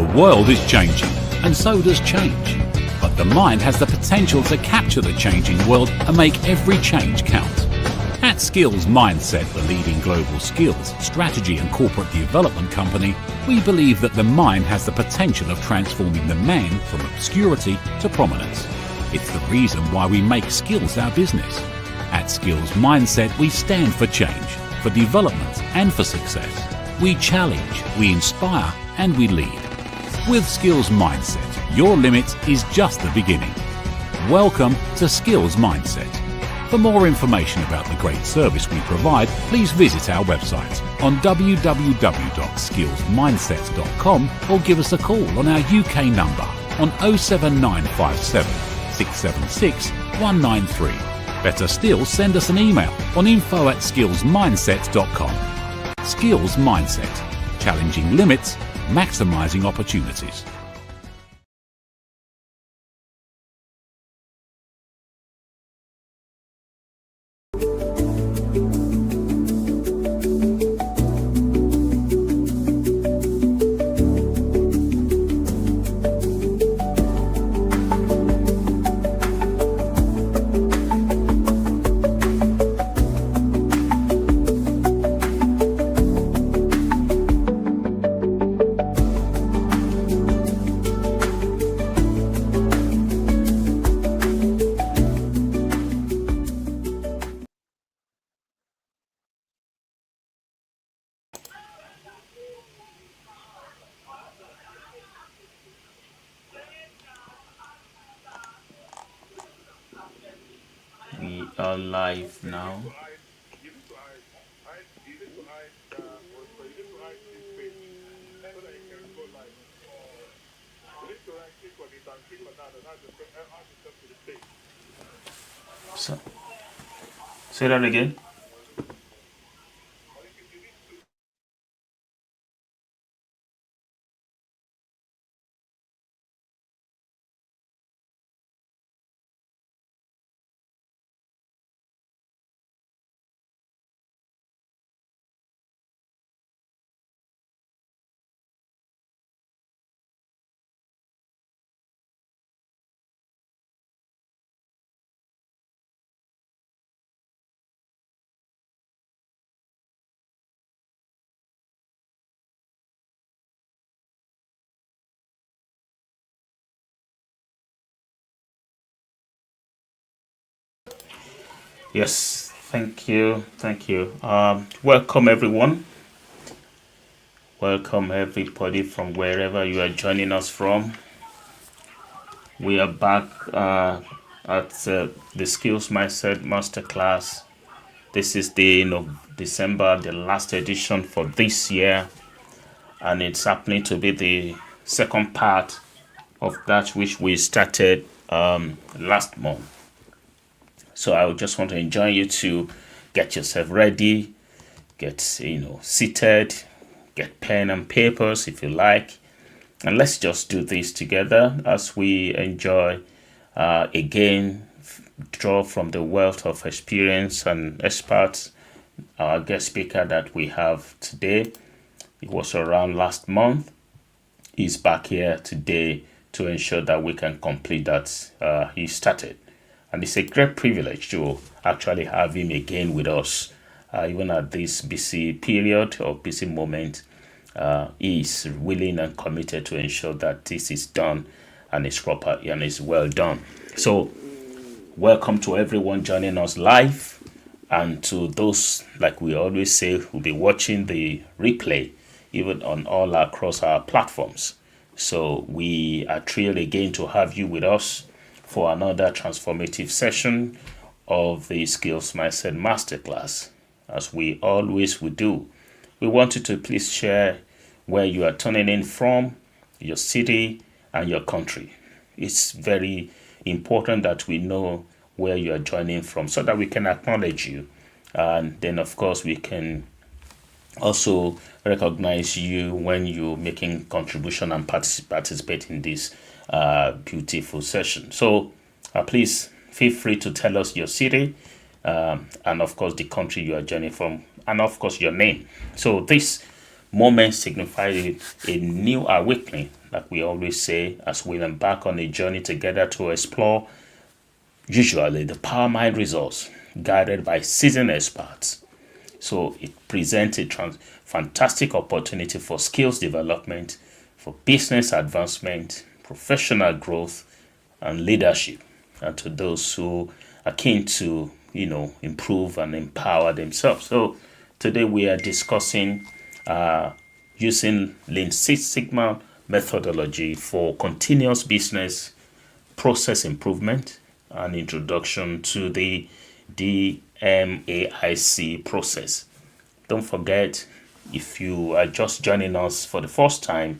The world is changing, and so does change. But the mind has the potential to capture the changing world and make every change count. At Skillsmindset, the leading global skills, strategy and corporate development company, we believe that the mind has the potential of transforming the man from obscurity to prominence. It's the reason why we make skills our business. At Skillsmindset, we stand for change, for development and for success. We challenge, we inspire and we lead. With Skillsmindset, your limit is just the beginning. Welcome to Skillsmindset. For more information about the great service we provide, please visit our website on www.skillsmindset.com or give us a call on our UK number on 07957 676 193. Better still, send us an email on info@skillsmindset.com. Skills Mindset. Challenging limits, maximising opportunities. We are live now. So, say that again. Yes, thank you. Welcome everyone. Welcome everybody from wherever you are joining us from. We are back at the Skills Mindset Masterclass. This is the December, the last edition for this year, and it's happening to be the second part of that which we started last month. So I just want to enjoin you to get yourself ready, get seated, get pen and papers if you like, and let's just do this together as we enjoy again, draw from the wealth of experience and experts. Our guest speaker that we have today, it was around last month, is back here today to ensure that we can complete that he started. And it's a great privilege to actually have him again with us, even at this busy period or busy moment. He is willing and committed to ensure that this is done and is proper and is well done. So, welcome to everyone joining us live, and to those, like we always say, who will be watching the replay, even on all across our platforms. So, we are thrilled again to have you with us for another transformative session of the Skills Mindset Masterclass. As we always would do, we want you to please share where you are tuning in from, your city and your country. It's very important that we know where you are joining from so that we can acknowledge you. And then, of course, we can also recognize you when you're making contribution and participate in this beautiful session. So please feel free to tell us your city and of course the country you are joining from, and of course your name. So this moment signifies a new awakening, like we always say, as we embark on a journey together to explore usually the power mind results guided by seasoned experts. So it presents a fantastic opportunity for skills development, for business advancement, professional growth, and leadership, and to those who are keen to, improve and empower themselves. So today we are discussing using Lean Six Sigma methodology for continuous business process improvement and introduction to the DMAIC process. Don't forget, if you are just joining us for the first time,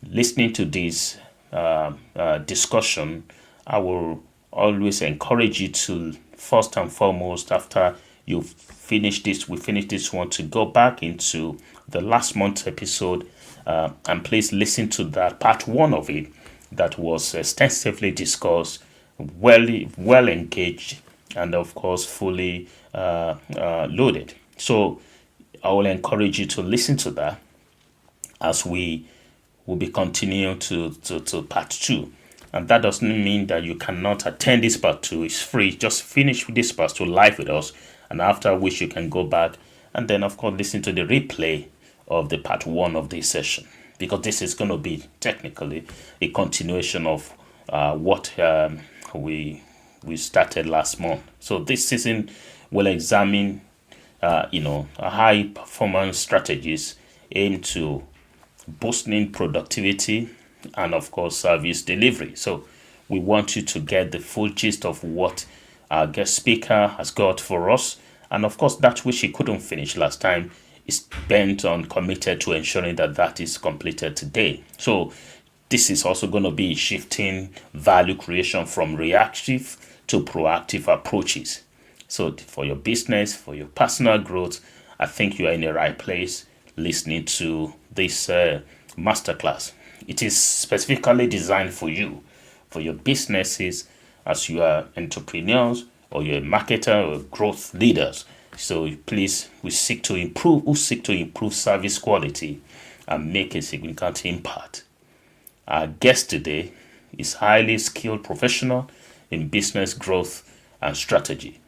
listening to this discussion, I will always encourage you to, first and foremost, after we finish this one, to go back into the last month's episode and please listen to that part one of it that was extensively discussed, well engaged, and of course fully loaded. So I will encourage you to listen to that as we will be continuing to part two. And that doesn't mean that you cannot attend this part two. It's free. Just finish this part two live with us, and after which you can go back and then of course listen to the replay of the part one of this session, because this is going to be technically a continuation of what we started last month. So this season will examine high performance strategies aimed to boosting productivity and of course service delivery. So we want you to get the full gist of what our guest speaker has got for us, and of course that which he couldn't finish last time is bent on committed to ensuring that that is completed today. So this is also going to be shifting value creation from reactive to proactive approaches. So for your business, for your personal growth, I think you are in the right place listening to this masterclass. It is specifically designed for you, for your businesses, as you are entrepreneurs or you're a marketer or growth leaders. So please, we seek to improve service quality and make a significant impact. Our guest today is highly skilled professional in business growth and strategy.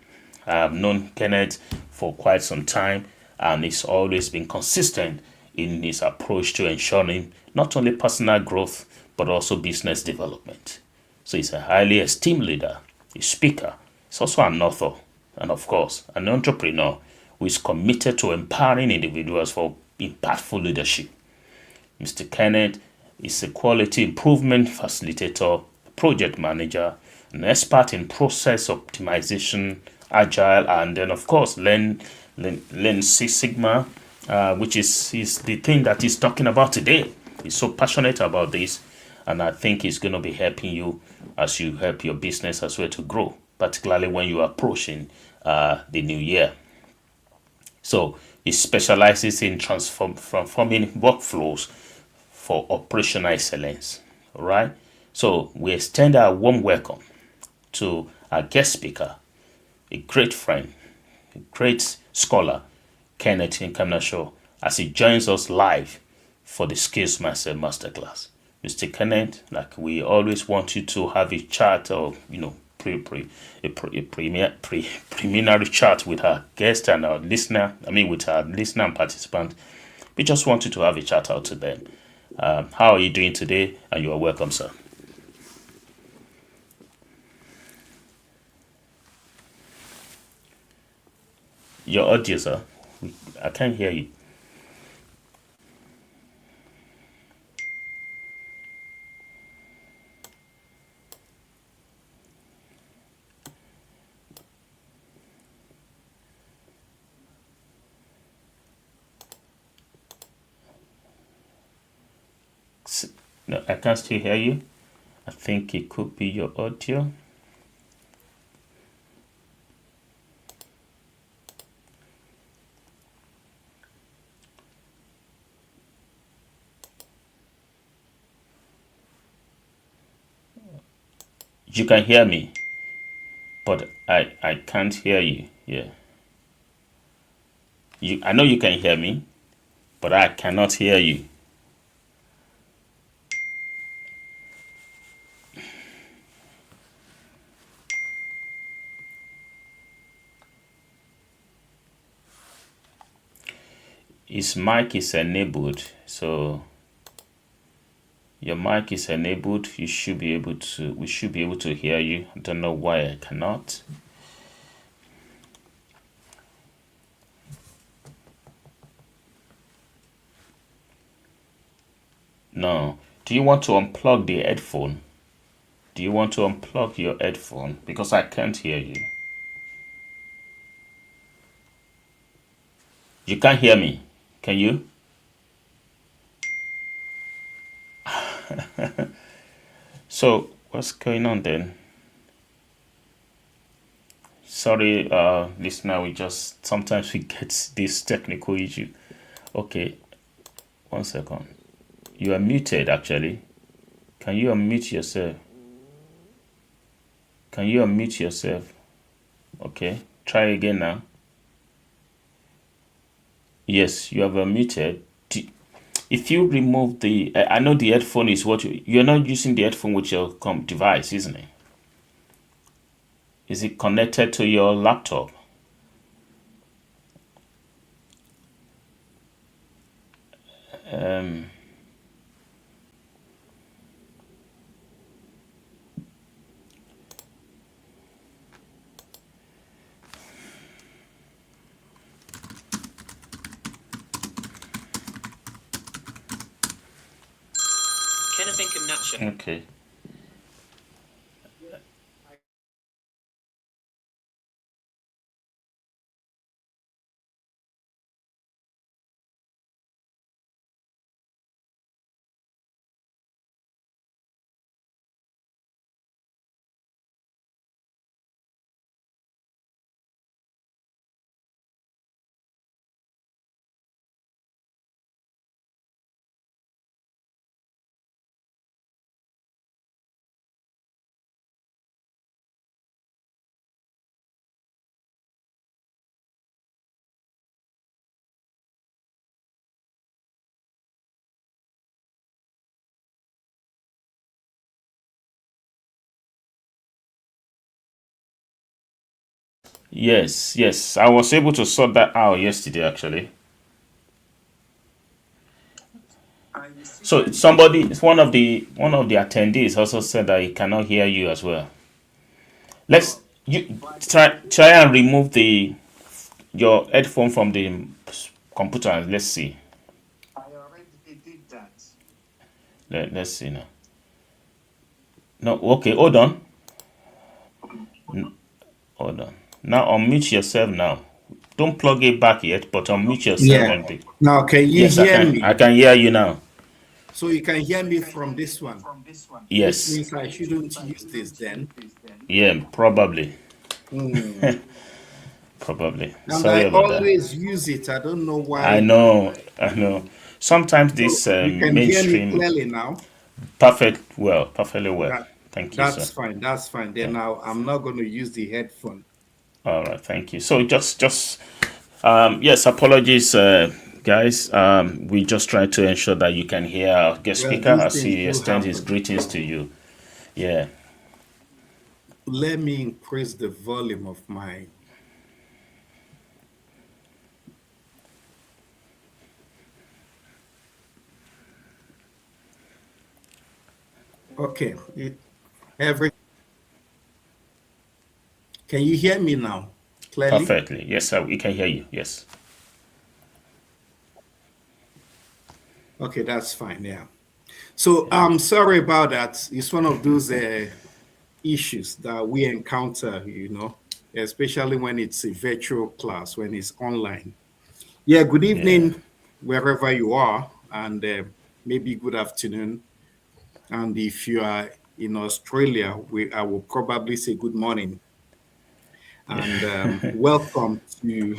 I have known Kenneth for quite some time, and he's always been consistent in his approach to ensuring not only personal growth but also business development. So he's a highly esteemed leader, a speaker, he's also an author, and of course an entrepreneur who is committed to empowering individuals for impactful leadership. Mr. Kenneth is a quality improvement facilitator, project manager, an expert in process optimization, agile, and then of course Lean Six Sigma, which is the thing that he's talking about today. He's so passionate about this, and I think he's going to be helping you as you help your business as well to grow, particularly when you are approaching the new year. So he specializes in transforming workflows for operational excellence. All right. So we extend our warm welcome to our guest speaker, a great friend, a great scholar, Kenneth Nkemnacho, as he joins us live for the Skillsmindset Masterclass. Mr. Kenneth, like we always want you to have a chat or, preliminary chat with our guest and our listener, with our listener and participant. We just want you to have a chat out to them. How are you doing today? And you are welcome, sir. Your audio, sir. I can't hear you. No, I can't still hear you. I think it could be your audio. You can hear me, but I can't hear you. Yeah. I know you can hear me. but I cannot hear you. His mic is enabled, so your mic is enabled. You should be able to. We should be able to hear you. I don't know why I cannot. No. Do you want to unplug the headphone? Do you want to unplug your headphone? Because I can't hear you. You can't hear me. Can you? So what's going on then? Sorry, listener, we just sometimes we get this technical issue. Okay, 1 second. You are muted actually. Can you unmute yourself? Can you unmute yourself? Okay, try again now. Yes, you have unmuted. If you remove the, I know the headphone is what you're not using the headphone with your device, isn't it? Is it connected to your laptop? Kenneth Nkemnacho. Okay. Yes. I was able to sort that out yesterday actually. So somebody, one of the attendees also said that he cannot hear you as well. Let's you try and remove your headphone from the computer and let's see. I already did that. Let's see now. No, okay, hold on. Hold on. Now unmute yourself now. Don't plug it back yet, but unmute yourself. Yeah. And Now, can you yes, hear me? I can hear you now. So you can hear me from this one. This Yes. means I shouldn't use this then. Yeah, probably. Mm. Probably. And Sorry I about that. always use it. I don't know why. I know. Sometimes this So you can hear me mainstream clearly now. perfectly well. That, Thank you, sir. that's fine. That's fine. Then now I'm not going to use the headphone. All right, thank you. So just yes, apologies, guys. We just try to ensure that you can hear our guest Well, speaker these as things he do extends his happen. greetings to you. Yeah. Let me increase the volume of my. Okay. Every. Can you hear me now clearly? Perfectly. Yes, sir. We can hear you. Yes. Okay, that's fine. Yeah. So I'm sorry about that. It's one of those issues that we encounter, especially when it's a virtual class, when it's online. Yeah, good Yeah. evening, wherever you are, and maybe good afternoon. And if you are in Australia, I will probably say good morning. And welcome to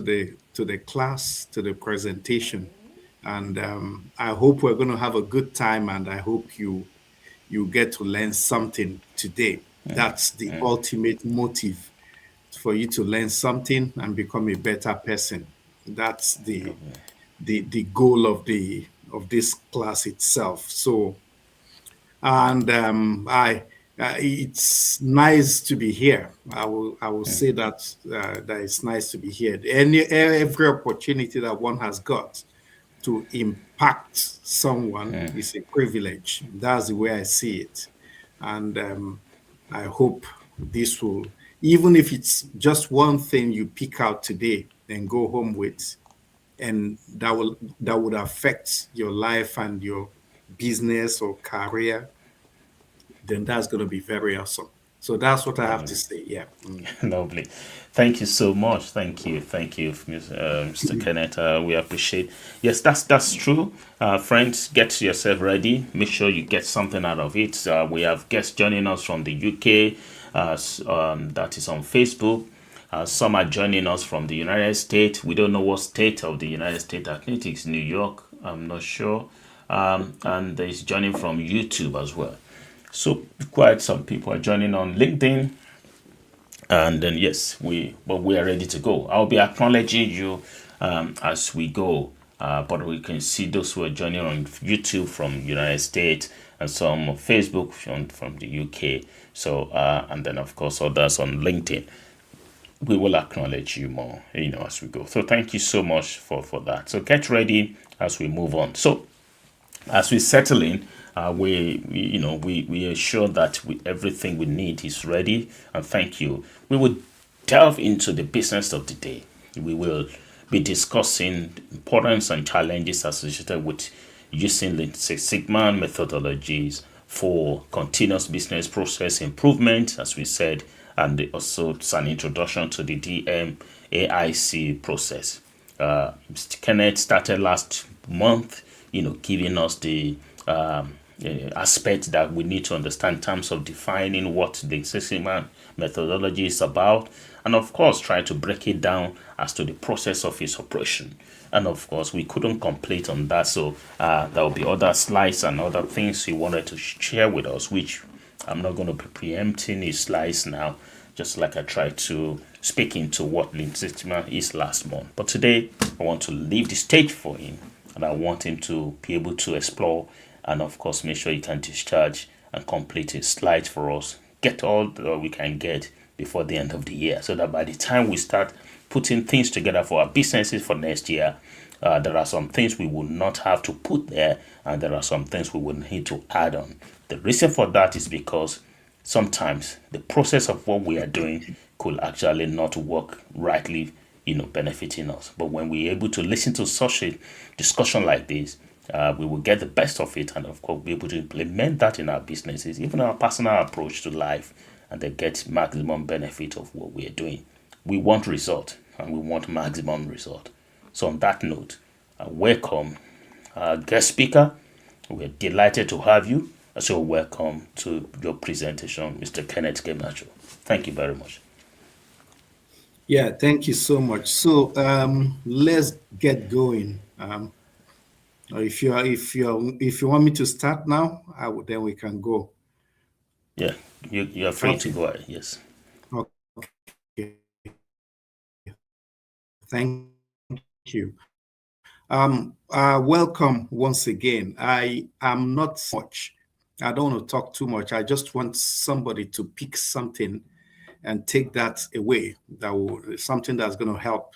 the class, to the presentation. And I hope we're going to have a good time, and I hope you get to learn something today. That's the ultimate motive, for you to learn something and become a better person. That's the goal of this class itself. So, and it's nice to be here. I will say that it's nice to be here. Every opportunity that one has got to impact someone is a privilege. That's the way I see it, and I hope this will, even if it's just one thing you pick out today and go home with, and that would affect your life and your business or career, then that's going to be very awesome. So that's what I have to say. Yeah. Lovely. Thank you so much. Thank you, Mr. Kenneth. We appreciate. Yes, that's true. Friends, get yourself ready. Make sure you get something out of it. We have guests joining us from the UK. That is on Facebook. Some are joining us from the United States. We don't know what state of the United States. I think it's New York. I'm not sure. And there's joining from YouTube as well. So quite some people are joining on LinkedIn. And then yes, we are ready to go. I'll be acknowledging you as we go. But we can see those who are joining on YouTube from United States and some on Facebook from the UK. So and then of course others on LinkedIn. We will acknowledge you more, as we go. So thank you so much for that. So get ready as we move on. So as we settle in, we are sure that everything we need is ready. And thank you. We will delve into the business of the day. We will be discussing importance and challenges associated with using Lean Six Sigma methodologies for continuous business process improvement, as we said, and also it's an introduction to the DMAIC process. Mr. Kenneth started last month, giving us the aspect that we need to understand in terms of defining what the Six Sigma methodology is about, and of course try to break it down as to the process of its operation. And of course we couldn't complete on that, so there will be other slides and other things he wanted to share with us, which I'm not going to be preempting his slides now, just like I tried to speak into what Lean Six Sigma is last month. But today I want to leave the stage for him, and I want him to be able to explore and of course make sure he can discharge and complete his slides for us, get all that we can get before the end of the year, so that by the time we start putting things together for our businesses for next year, there are some things we will not have to put there, and there are some things we will need to add on. The reason for that is because sometimes the process of what we are doing could actually not work rightly, benefiting us. But when we're able to listen to such a discussion like this, we will get the best of it, and of course be able to implement that in our businesses, even our personal approach to life, and then get maximum benefit of what we are doing. We want result, and we want maximum result. So on that note, welcome our guest speaker. We're delighted to have you. So welcome to your presentation, Mr. Kenneth Nkemnacho. Thank you very much. Yeah, thank you so much. So let's get going. If you want me to start now, then we can go. Yeah, you're free to go ahead. Yes. Okay. Thank you. Welcome once again. I am not much. I don't want to talk too much. I just want somebody to pick something and take that away. Something that's going to help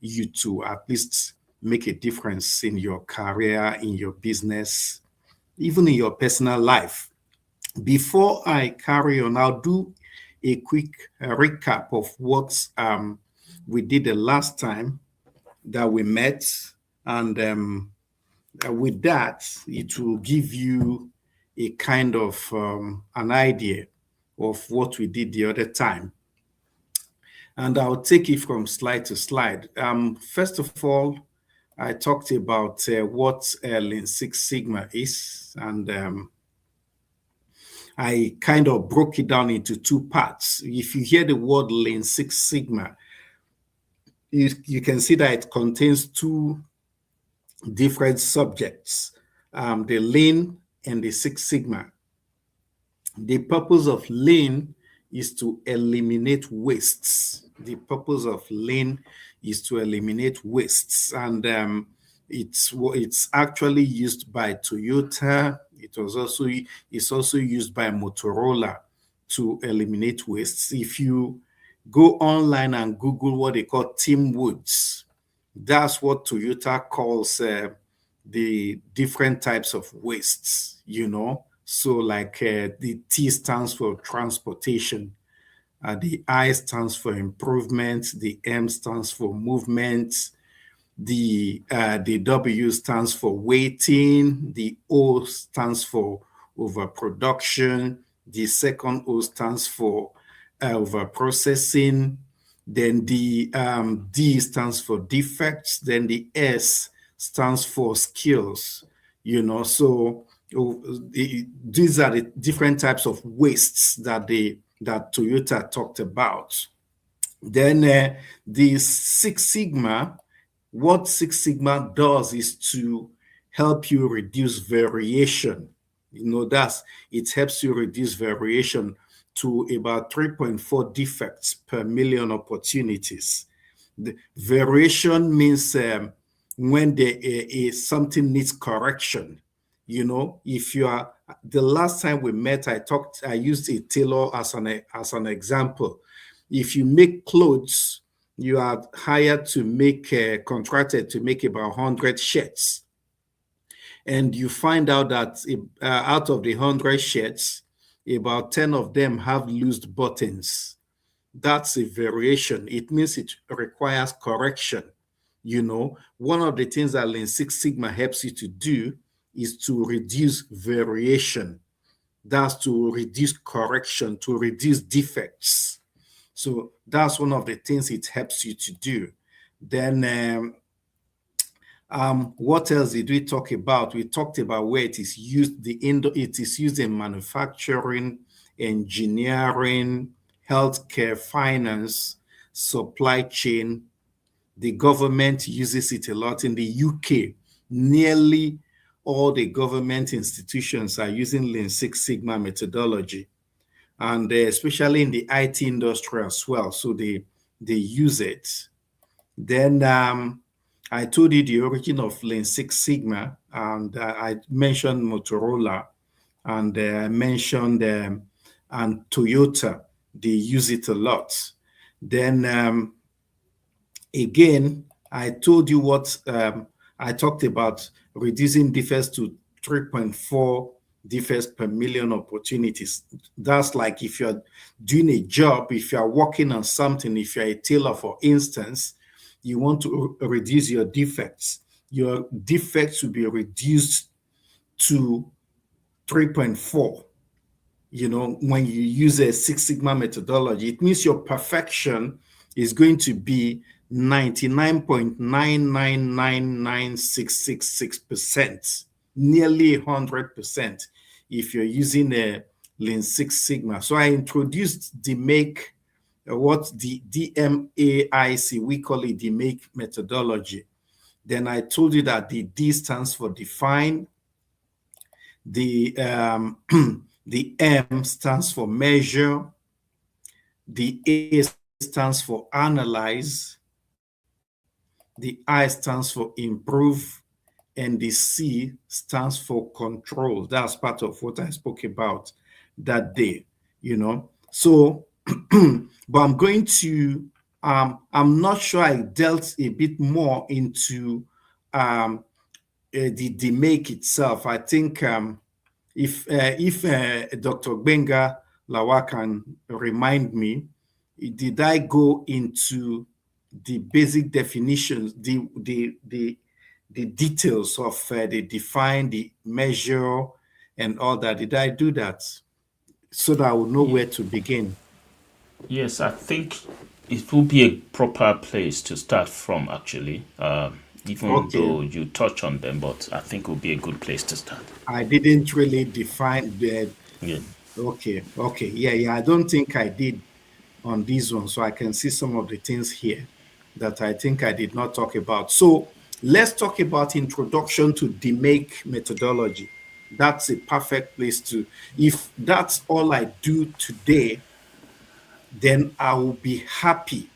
you to at least make a difference in your career, in your business, even in your personal life. Before I carry on, I'll do a quick recap of what we did the last time that we met. And with that, it will give you a kind of an idea of what we did the other time. And I'll take it from slide to slide. First of all, I talked about what Lean Six Sigma is, and I kind of broke it down into two parts. If you hear the word Lean Six Sigma, you can see that it contains two different subjects, the Lean and the Six Sigma. The purpose of Lean is to eliminate wastes. The purpose of Lean is to eliminate wastes, and it's actually used by Toyota. It's also used by Motorola to eliminate wastes. If you go online and Google what they call Team Woods, that's what Toyota calls the different types of wastes, So like the T stands for transportation, the I stands for improvement, the M stands for movement, the W stands for waiting, the O stands for overproduction, the second O stands for overprocessing, then the D stands for defects, then the S stands for skills, So these are the different types of wastes that Toyota talked about. Then the Six Sigma, what Six Sigma does is to help you reduce variation. It helps you reduce variation to about 3.4 defects per million opportunities. The variation means when there is something needs correction. If you are, the last time we met, I used a tailor as an example. If you make clothes, you are hired to contracted to make about 100 shirts. And you find out that out of the 100 shirts, about 10 of them have loose buttons. That's a variation. It means it requires correction. One of the things that Lean Six Sigma helps you to do is to reduce variation. That's to reduce correction, to reduce defects. So that's one of the things it helps you to do. Then what else did we talk about? We talked about where it is used. It is used in manufacturing, engineering, healthcare, finance, supply chain. The government uses it a lot. In the UK, nearly all the government institutions are using Lean Six Sigma methodology, and especially in the IT industry as well. So they use it. Then I told you the origin of Lean Six Sigma, and I mentioned Motorola, and I mentioned and Toyota. They use it a lot. Then again, I told you what I talked about, reducing defects to 3.4 defects per million opportunities. That's like if you're doing a job, if you're working on something, if you're a tailor, for instance, you want to reduce your defects. Your defects will be reduced to 3.4. When you use a Six Sigma methodology, it means your perfection is going to be 99.9999666%, nearly 100% if you're using a Lean Six Sigma. So I introduced DMAIC, the DMAIC, we call it DMAIC methodology. Then I told you that the D stands for define, the the M stands for measure, the A stands for analyze, the I stands for improve, and the C stands for control. That's part of what I spoke about that day, So, but I'm going to, I'm not sure I dealt a bit more into the DMAIC itself. I think if Dr. Gbenga Lawal can remind me, did I go into the basic definitions, the details of the define, the measure, and all that? Did I do that so that I will know where to begin? Yes, I think it will be a proper place to start from, actually. Even though you touch on them, but I think it will be a good place to start. I didn't really define the. Yeah. Okay. Yeah. I don't think I did on this one, so I can see some of the things here that I think I did not talk about. So let's talk about introduction to DMAIC methodology. That's a perfect place to. If that's all I do today, then I will be happy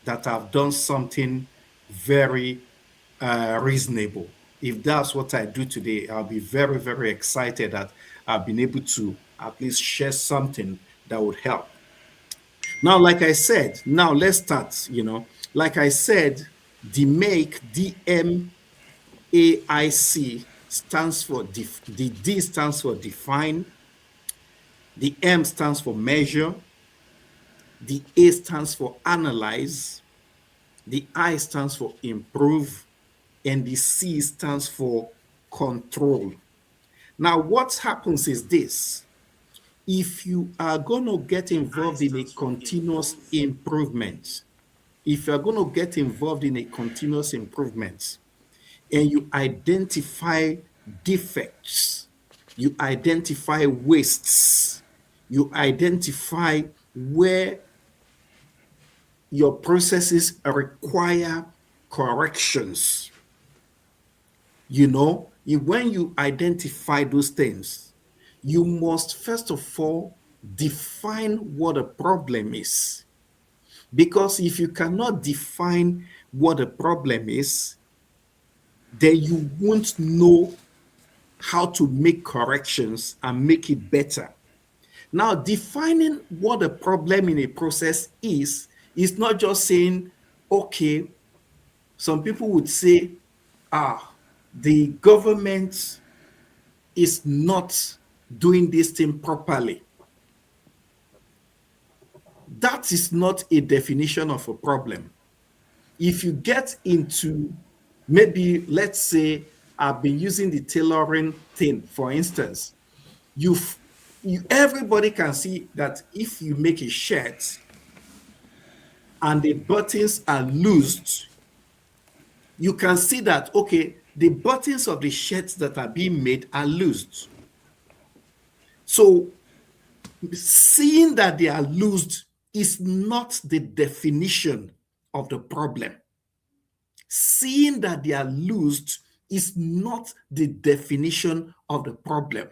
that I've done something very reasonable. If that's what I do today, I'll be very, very excited that I've been able to at least share something that would help. Now, like I said, now let's start. Like I said, DMAIC stands for the D stands for define, the M stands for measure, the A stands for analyze, the I stands for improve, and the C stands for control. Now, what happens is this. If you are going to get involved in a continuous improvement, if you're going to get involved in a continuous improvement and you identify defects, you identify wastes, you identify where your processes require corrections, when you identify those things, you must first of all define what a problem is. Because if you cannot define what a problem is, then you won't know how to make corrections and make it better. Now, defining what a problem in a process is not just saying, okay, some people would say, the government is not doing this thing properly. That is not a definition of a problem. If you get into, maybe, let's say, I've been using the tailoring thing, for instance, everybody can see that if you make a shirt and the buttons are loosed, you can see that, okay, the buttons of the shirts that are being made are loosed. So seeing that they are loosed is not the definition of the problem. Seeing that they are loosed is not the definition of the problem.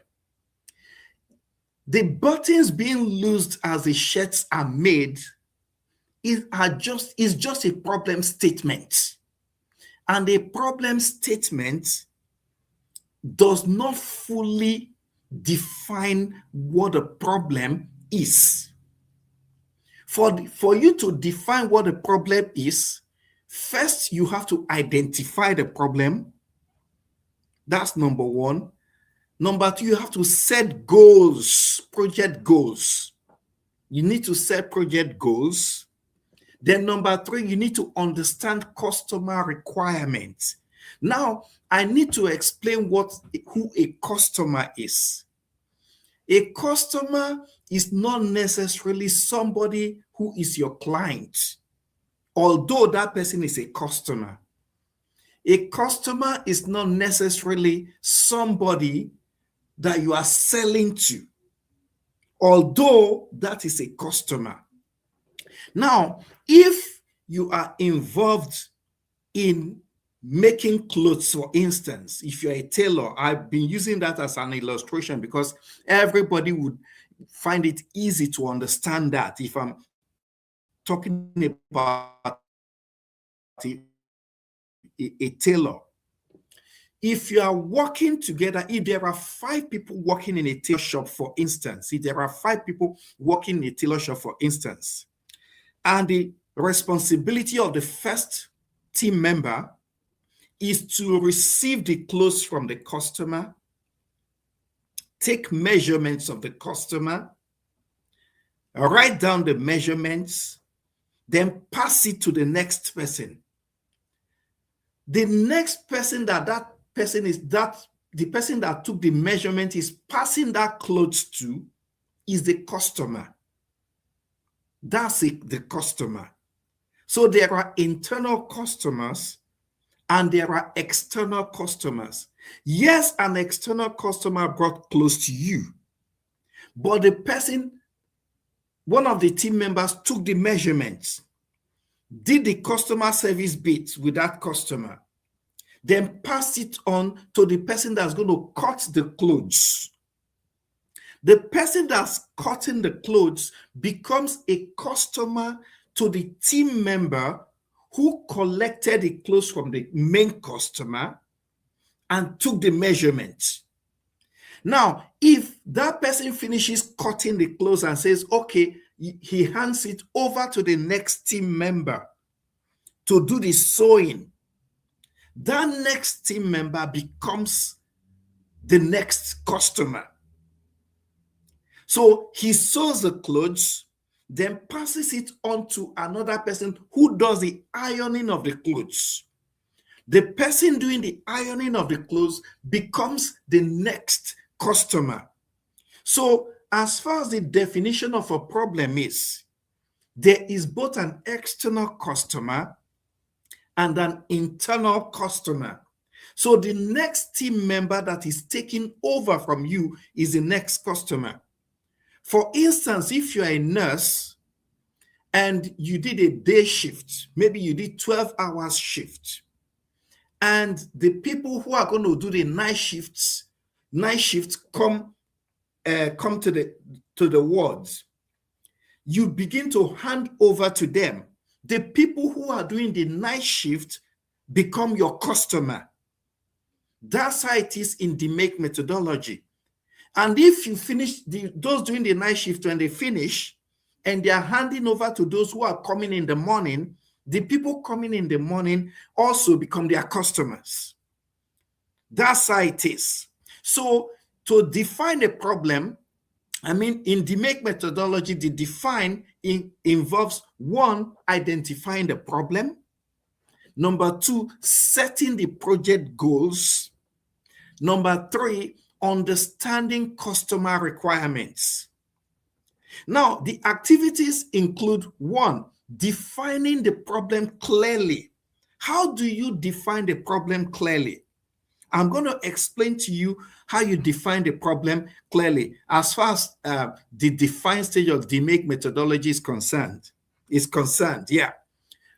The buttons being loosed as the shirts are made is just a problem statement. And a problem statement does not fully define what a problem is. For you to define what a problem is, first you have to identify the problem. That's number one. Number two, you have to set goals, project goals. You need to set project goals. Then number three, you need to understand customer requirements. Now, I need to explain who a customer is. A customer is not necessarily somebody who is your client, although that person is a customer. A customer is not necessarily somebody that you are selling to, although that is a customer. Now, if you are involved in making clothes, for instance, if you're a tailor, I've been using that as an illustration because everybody would find it easy to understand that if I'm talking about a tailor. If you are working together, if there are 5 people working in a tailor shop, for instance, if there are 5 people working in a tailor shop, for instance, and the responsibility of the first team member is to receive the clothes from the customer, take measurements of the customer, write down the measurements, then pass it to the next person. The next person the person that took the measurement is passing that clothes to is the customer. That's it, the customer. So there are internal customers and there are external customers. Yes, an external customer brought clothes to you, but the person, one of the team members, took the measurements, did the customer service bit with that customer, then pass it on to the person that's going to cut the clothes. The person that's cutting the clothes becomes a customer to the team member who collected the clothes from the main customer and took the measurement. Now, if that person finishes cutting the clothes and says, okay, he hands it over to the next team member to do the sewing, that next team member becomes the next customer. So he sews the clothes, then passes it on to another person who does the ironing of the clothes. The person doing the ironing of the clothes becomes the next customer. So as far as the definition of a problem is, there is both an external customer and an internal customer. So the next team member that is taking over from you is the next customer. For instance, if you're a nurse and you did a day shift, maybe you did 12 hours shift, and the people who are going to do the night shifts come to the wards, you begin to hand over to them. The people who are doing the night shift become your customer. That's how it is in the DMAIC methodology. And if you finish, those doing the night shift, when they finish and they are handing over to those who are coming in the morning, the people coming in the morning also become their customers. That's how it is. So to define a problem, in the DMAIC methodology, the define involves 1, identifying the problem. Number 2, setting the project goals. Number 3, understanding customer requirements. Now, the activities include 1, defining the problem clearly. How do you define the problem clearly? I'm going to explain to you how you define the problem clearly as far as the defined stage of the DMAIC methodology is concerned. Yeah.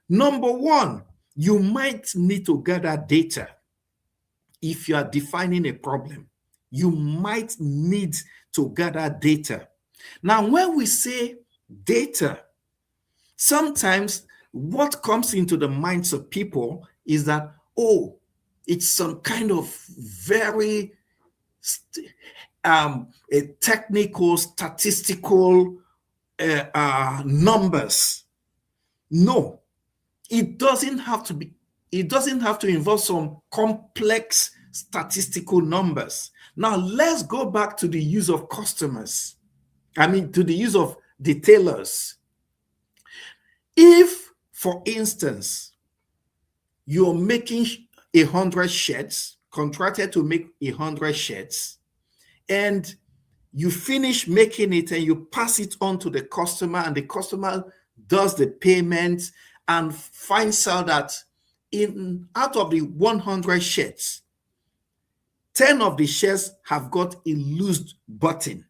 Number 1, you might need to gather data. If you are defining a problem, you might need to gather data. Now, when we say data, sometimes what comes into the minds of people is that, oh, it's some kind of very technical, statistical numbers. No, it doesn't have to be. It doesn't have to involve some complex statistical numbers. Now, let's go back to the use of customers. To the use of detailers. If, for instance, you're making 100 shirts, contracted to make 100 shirts, and you finish making it and you pass it on to the customer, and the customer does the payment and finds out that out of the 100 shirts, 10 of the shirts have got a loose button.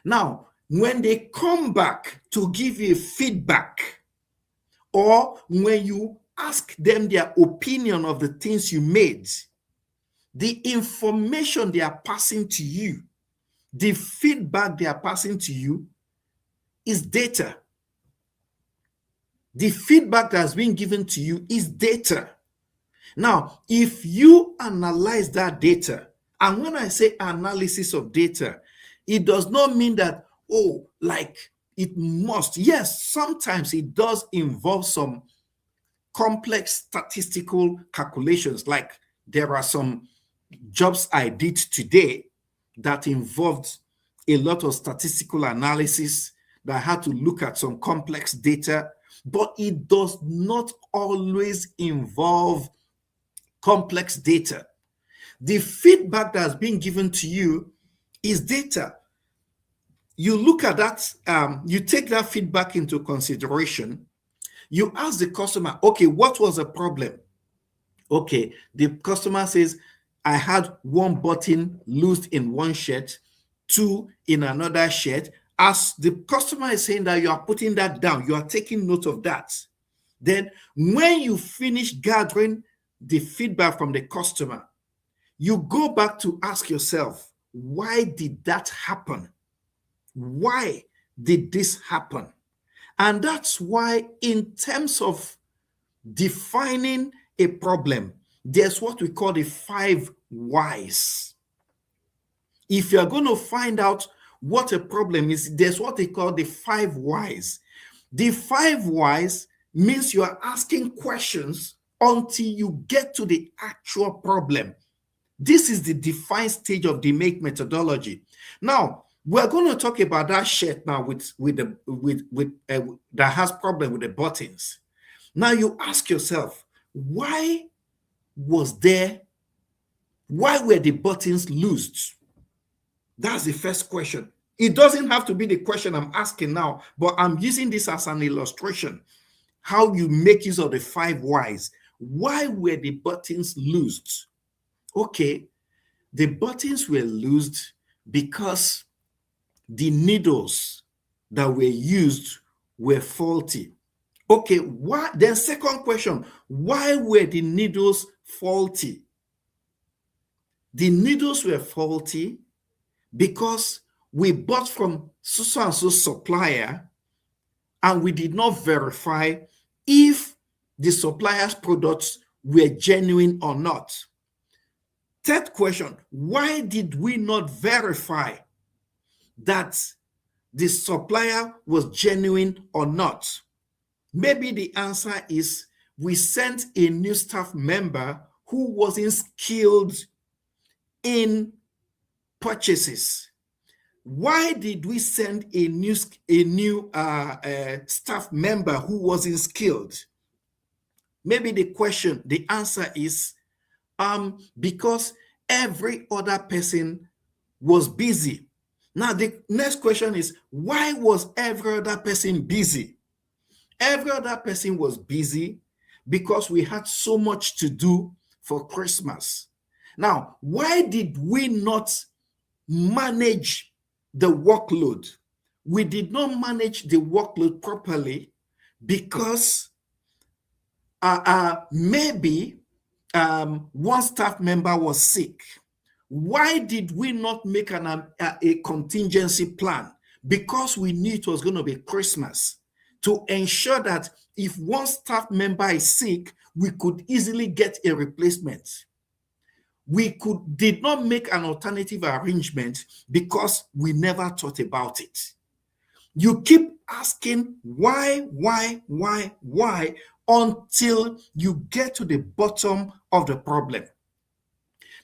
Now, when they come back to give you feedback, or when you ask them their opinion of the things you made, the information they are passing to you, the feedback they are passing to you is data. The feedback that's been given to you is data. Now, if you analyze that data, and when I say analysis of data, it does not mean that, oh, like it must. Yes, sometimes it does involve some complex statistical calculations. Like there are some jobs I did today that involved a lot of statistical analysis that I had to look at some complex data, but it does not always involve complex data. The feedback that's being given to you is data. You look at that, you take that feedback into consideration. You ask the customer, okay, what was the problem? Okay, the customer says, I had 1 button loose in 1 shirt, 2 in another shirt. As the customer is saying that, you are putting that down, you are taking note of that. Then when you finish gathering the feedback from the customer, you go back to ask yourself, why did that happen? Why did this happen? And that's why, in terms of defining a problem, there's what we call the 5 whys. If you're going to find out what a problem is, there's what they call the 5 whys. The 5 whys means you are asking questions until you get to the actual problem. This is the defined stage of the DMAIC methodology. Now, we're going to talk about that shirt now that has problem with the buttons. Now you ask yourself, why were the buttons loosed? That's the first question. It doesn't have to be the question I'm asking now, but I'm using this as an illustration. How you make use of the 5 whys. Why were the buttons loosed? Okay, the buttons were loosed because the needles that were used were faulty. Okay, why? Then second question, why were the needles faulty? The needles were faulty because we bought from so and so supplier and we did not verify if the supplier's products were genuine or not. Third question, why did we not verify that the supplier was genuine or not? Maybe the answer is we sent a new staff member who wasn't skilled in purchases. Why did we send a new staff member who wasn't skilled? Maybe the answer is because every other person was busy. Now, the next question is, why was every other person busy? Every other person was busy because we had so much to do for Christmas. Now, why did we not manage the workload? We did not manage the workload properly because maybe one staff member was sick. Why did we not make a contingency plan? Because we knew it was going to be Christmas, to ensure that if one staff member is sick, we could easily get a replacement. We did not make an alternative arrangement because we never thought about it. You keep asking why until you get to the bottom of the problem.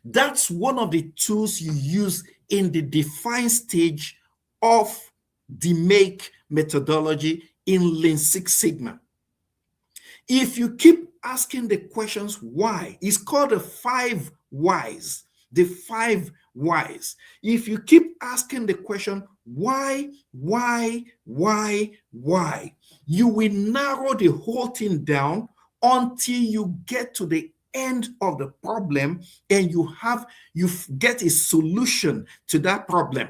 That's one of the tools you use in the defined stage of the DMAIC methodology in Lean Six Sigma. If you keep asking the questions why, it's called the 5 whys. The 5 whys. If you keep asking the question why, you will narrow the whole thing down until you get to the end of the problem and you get a solution to that problem.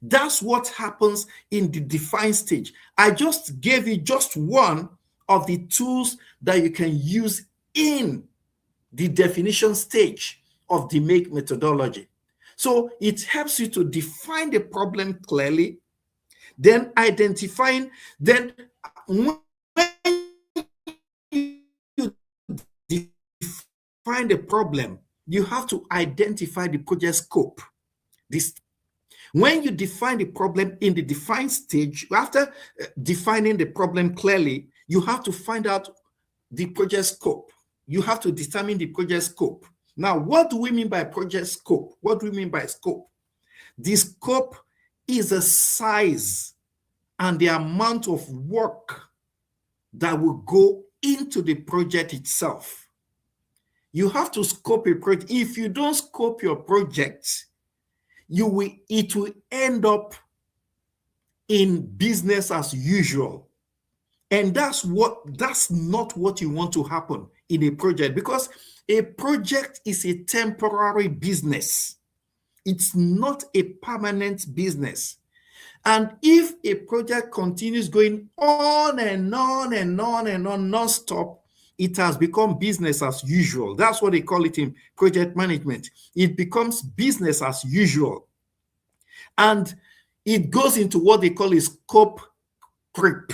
That's what happens in the defined stage. I just gave you just one of the tools that you can use in the definition stage of the DMAIC methodology. So it helps you to define the problem clearly, then identifying, then when you define the problem, you have to identify the project scope. When you define the problem in the defined stage, after defining the problem clearly, you have to find out the project scope. You have to determine the project scope. Now, what do we mean by project scope? What do we mean by scope? The scope is the size and the amount of work that will go into the project itself. You have to scope a project. If you don't scope your project, it will end up in business as usual. And that's not what you want to happen in a project, because a project is a temporary business. It's not a permanent business. And if a project continues going on and on and on and on non-stop, it has become business as usual. That's what they call it in project management. It becomes business as usual. And it goes into what they call a scope creep.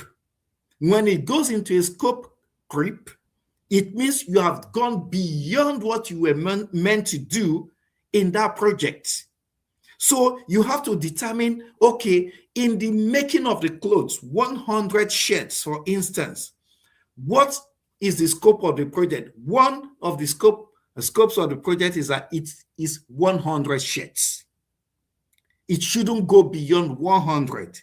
When it goes into a scope creep, it means you have gone beyond what you were meant to do in that project. So you have to determine, okay, in the making of the clothes, 100 shirts, for instance, what is the scope of the project? One of the scopes of the project is that it is 100 shirts. It shouldn't go beyond 100.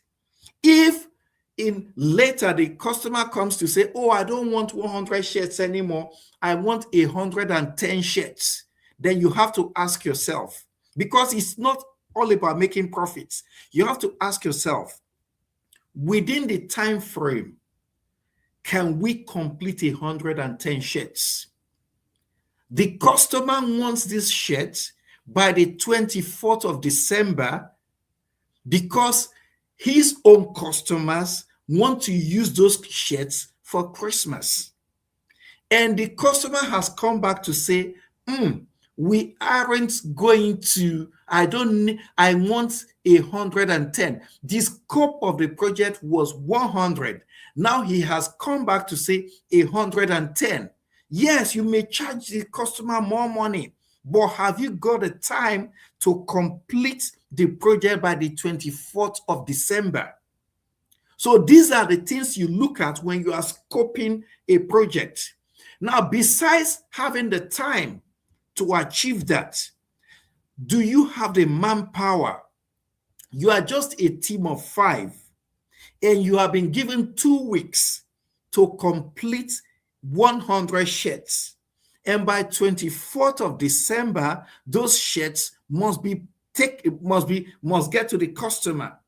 If in later the customer comes to say, oh, I don't want 100 shirts anymore, I want 110 shirts, then you have to ask yourself, because it's not all about making profits. You have to ask yourself, within the time frame, can we complete 110 shirts? The customer wants this shirt by the 24th of December because his own customers want to use those shirts for Christmas. And the customer has come back to say, we aren't going to, I want 110. The scope of the project was 100. Now he has come back to say 110. Yes, you may charge the customer more money, but have you got the time to complete the project by the 24th of December? So these are the things you look at when you are scoping a project. Now, besides having the time to achieve that, do you have the manpower? You are just a team of 5, and you have been given 2 weeks to complete 100 shirts. And by 24th of December, those shirts must get to the customer.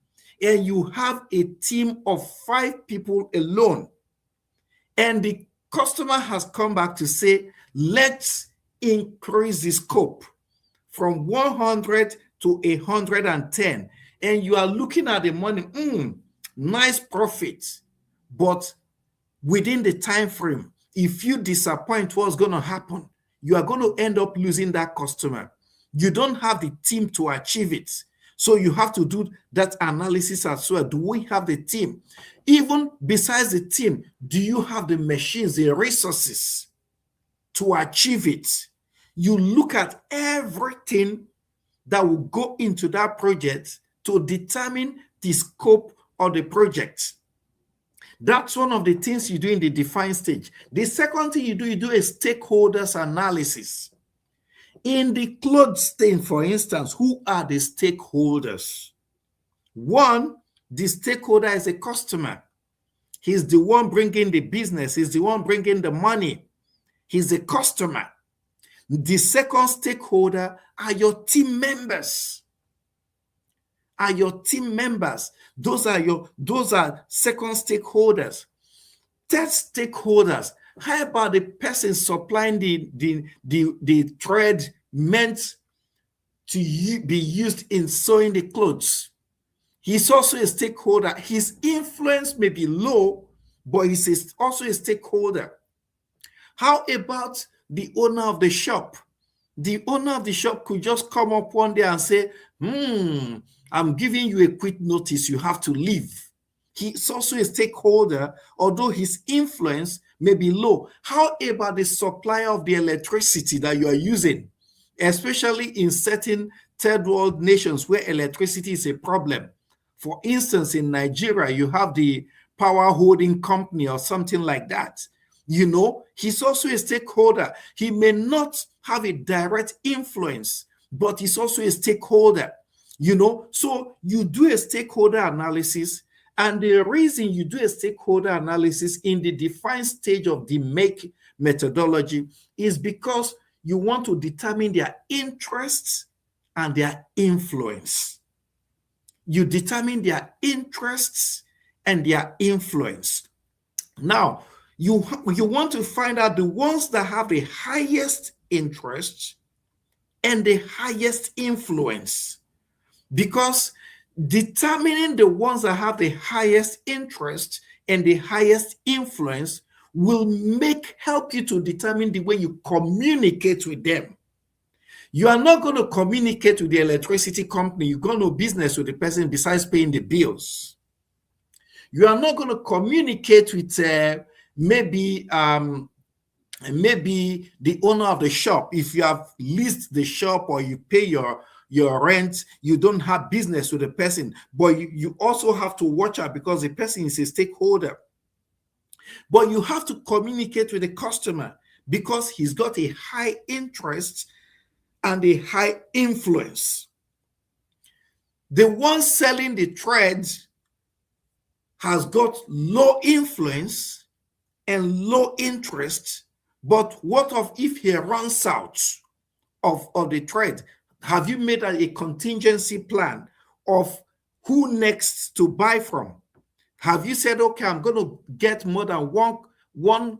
And you have a team of 5 people alone. And the customer has come back to say, let's increase the scope from 100 to 110. And you are looking at the money, nice profit. But within the time frame, if you disappoint, what's going to happen? You are going to end up losing that customer. You don't have the team to achieve it. So you have to do that analysis as well. Do we have the team? Even besides the team, do you have the machines, the resources to achieve it? You look at everything that will go into that project to determine the scope of the project. That's one of the things you do in the define stage. The second thing you do a stakeholders analysis. In the clothes thing, for instance, who are the stakeholders? One, the stakeholder is a customer. He's the one bringing the business. He's the one bringing the money. He's a customer. The second stakeholder are your team members. Those are second stakeholders. Third stakeholders. How about the person supplying the thread meant to be used in sewing the clothes? He's also a stakeholder. His influence may be low, but he's also a stakeholder. How about the owner of the shop? The owner of the shop could just come up one day and say, I'm giving you a quick notice, you have to leave. He's also a stakeholder, although his influence may be low. How about the supplier of the electricity that you are using, especially in certain third world nations where electricity is a problem? For instance, in Nigeria, you have the power holding company or something like that. He's also a stakeholder. He may not have a direct influence, but he's also a stakeholder. So you do a stakeholder analysis. And the reason you do a stakeholder analysis in the defined stage of the DMAIC methodology is because you want to determine their interests and their influence. You determine their interests and their influence. Now, you want to find out the ones that have the highest interest and the highest influence, because determining the ones that have the highest interest and the highest influence will help you to determine the way you communicate with them. You are not going to communicate with the electricity company. You're going to do business with the person besides paying the bills. You are not going to communicate with maybe the owner of the shop. If you have leased the shop or you pay your rent, you don't have business with the person, but you also have to watch out because the person is a stakeholder. But you have to communicate with the customer because he's got a high interest and a high influence. The one selling the threads has got low influence and low interest, but what if he runs out of the thread? Have you made a contingency plan of who next to buy from? Have you said, okay, I'm going to get more than one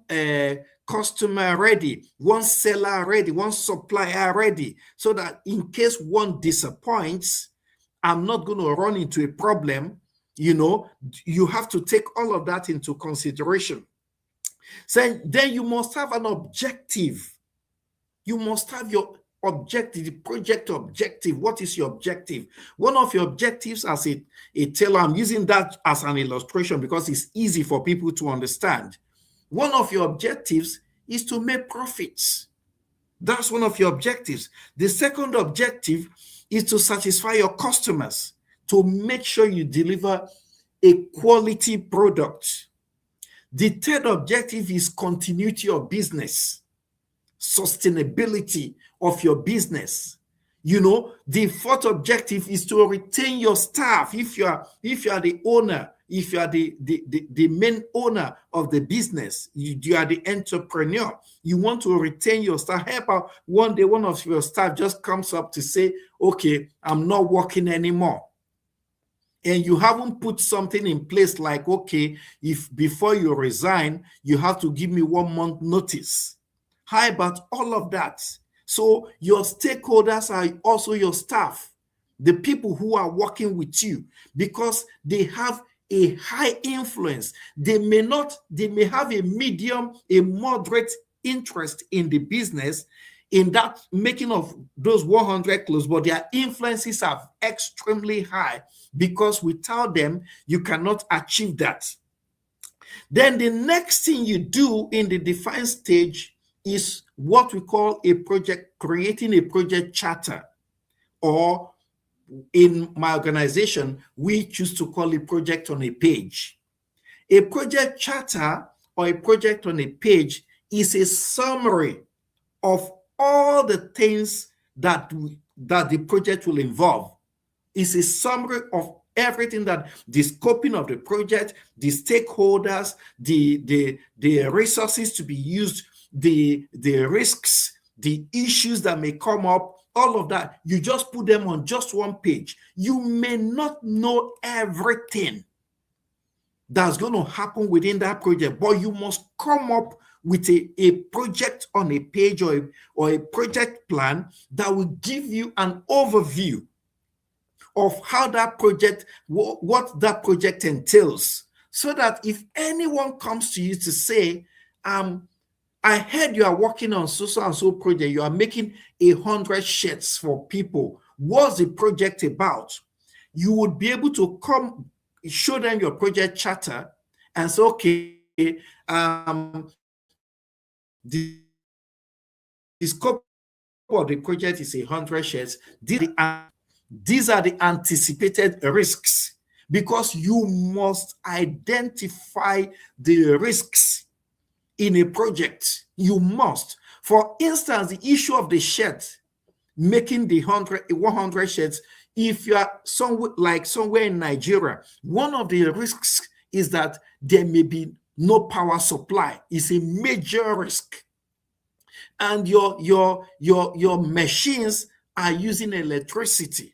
customer ready, one seller ready, one supplier ready, so that in case one disappoints, I'm not going to run into a problem? You have to take all of that into consideration. So then you must have an objective. You must have your objective, the project objective. What is your objective? One of your objectives as a tailor, I'm using that as an illustration because it's easy for people to understand. One of your objectives is to make profits. That's one of your objectives. The second objective is to satisfy your customers, to make sure you deliver a quality product. The third objective is continuity of business, sustainability of your business. The fourth objective is to retain your staff. If you are the owner, if you are the main owner of the business, you are the entrepreneur, you want to retain your staff. How about one day one of your staff just comes up to say, okay, I'm not working anymore. And you haven't put something in place like, okay, if before you resign, you have to give me 1 month notice. How about all of that? So your stakeholders are also your staff, the people who are working with you, because they have a high influence. They may have a medium, a moderate interest in the business, in that making of those 100 clothes, but their influences are extremely high, because without them, you cannot achieve that. Then the next thing you do in the define stage is what we call creating a project charter, or in my organization, we choose to call it project on a page. A project charter or a project on a page is a summary of all the things that the project will involve. It's a summary of everything, that the scoping of the project, the stakeholders, the resources to be used, the risks, the issues that may come up, all of that. You just put them on just one page. You may not know everything that's going to happen within that project, but you must come up with a project on a page or a project plan that will give you an overview of how that project, what that project entails, so that if anyone comes to you to say, I heard you are working on so and so project, you are making 100 shirts for people, what's the project about? You would be able to show them your project charter and say, okay, the scope of the project is 100 shirts. These are the anticipated risks, because you must identify the risks in a project. You must. For instance, the issue of the shirt, making the 100 shirts, if you are somewhere in Nigeria, one of the risks is that there may be no power supply. It's a major risk. And your machines are using electricity.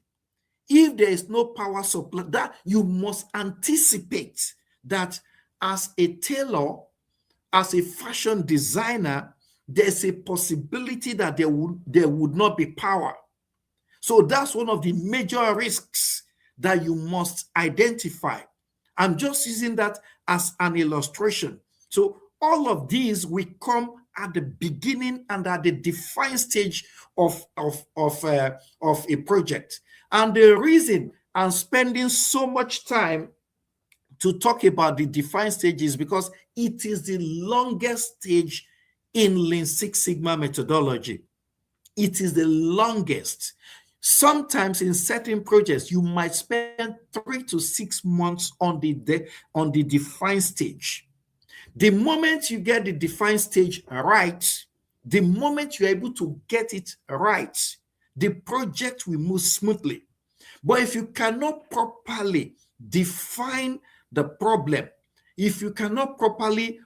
If there is no power supply, that you must anticipate that as a tailor, as a fashion designer, there's a possibility that there would not be power. So that's one of the major risks that you must identify. I'm just using that as an illustration. So all of these will come at the beginning and at the defined stage of a project. And the reason I'm spending so much time to talk about the defined stages because it is the longest stage in Lean Six Sigma methodology. It is the longest. Sometimes in certain projects, you might spend 3 to 6 months on the defined stage. The moment you get the defined stage right, the moment you're able to get it right, the project will move smoothly. But if you cannot properly define the problem, if you cannot properly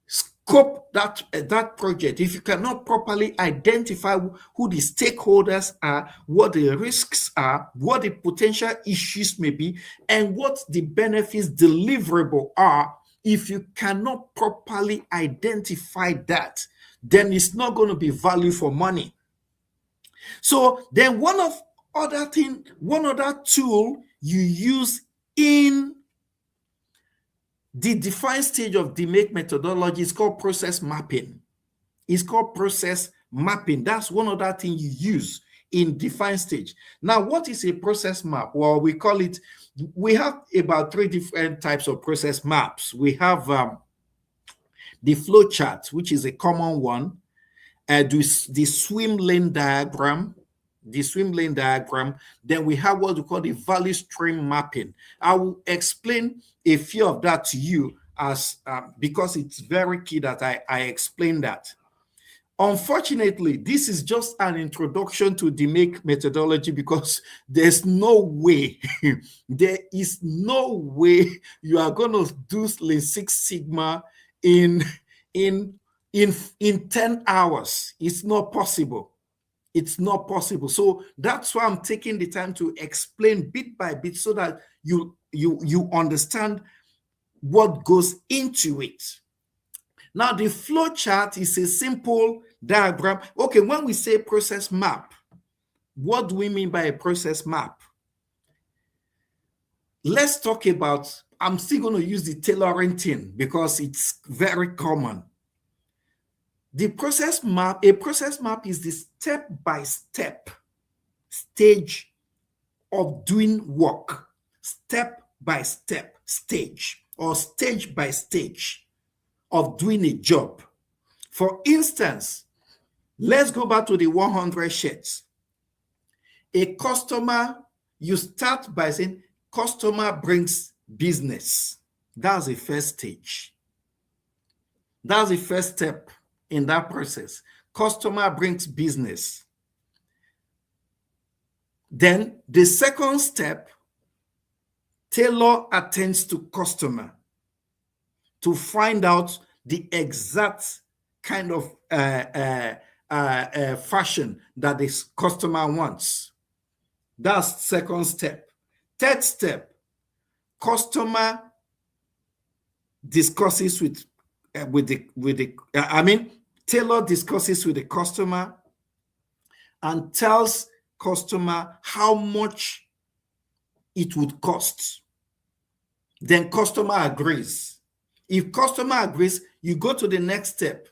scope that project, if you cannot properly identify who the stakeholders are, what the risks are, what the potential issues may be, and what the benefits deliverable are, if you cannot properly identify that, then it's not going to be value for money. So then one other tool you use in the defined stage of DMAIC methodology is called process mapping. It's called process mapping. That's one other thing you use in defined stage. Now, what is a process map? Well, we have about 3 different types of process maps. We have the flow chart, which is a common one, the swim lane diagram, then we have what we call the value stream mapping. I will explain a few of that to you as because it's very key that I explain that. Unfortunately, this is just an introduction to the DMAIC methodology because there's no way, there is no way you are going to do Lean Six Sigma in 10 hours. It's not possible. It's not possible. So that's why I'm taking the time to explain bit by bit so that you understand what goes into it. Now, the flow chart is a simple diagram. Okay, when we say process map, what do we mean by a process map? Let's talk about, I'm still going to use the tailoring thing because it's very common. A process map is the step-by-step stage of doing work, step-by-step stage or stage-by-stage of doing a job. For instance, let's go back to the 100 sheets. A customer, you start by saying, customer brings business. That's the first stage. That's the first step in that process. Customer brings business. Then the second step, tailor attends to customer to find out the exact kind of fashion that this customer wants. That's second step. Third step, customer discusses tailor discusses with the customer and tells customer how much it would cost. Then customer agrees. If customer agrees, you go to the next step.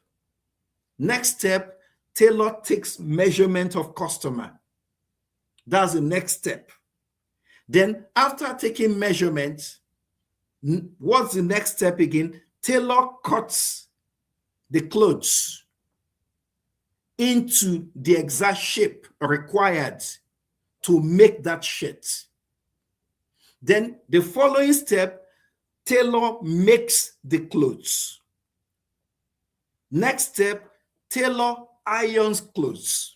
Next step, tailor takes measurement of customer. That's the next step. Then after taking measurement, what's the next step again? Tailor cuts the clothes into the exact shape required to make that shirt. Then the following step, tailor makes the clothes. Next step, tailor irons clothes.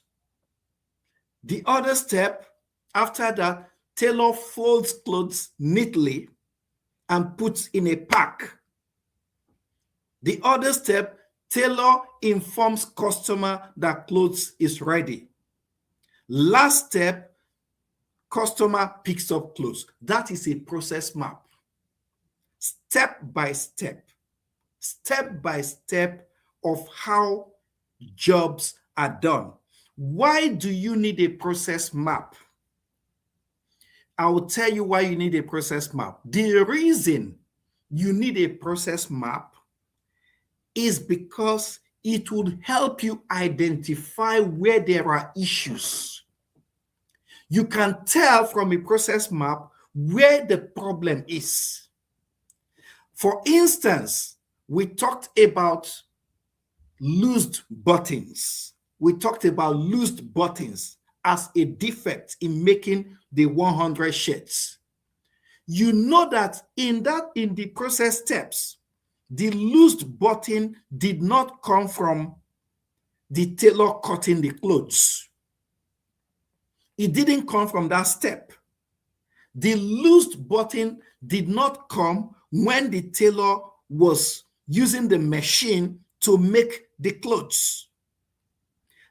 The other step, after that, tailor folds clothes neatly and puts in a pack. The other step, tailor informs customer that clothes is ready. Last step, customer picks up clothes. That is a process map. Step by step of how jobs are done. Why do you need a process map? I will tell you why you need a process map. The reason you need a process map is because it would help you identify where there are issues. You can tell from a process map where the problem is. For instance, we talked about loosed buttons. We talked about loosed buttons as a defect in making the 100 shirts. You know that in the process steps, the loosed button did not come from the tailor cutting the clothes. It didn't come from that step. The loosed button did not come when the tailor was using the machine to make the clothes.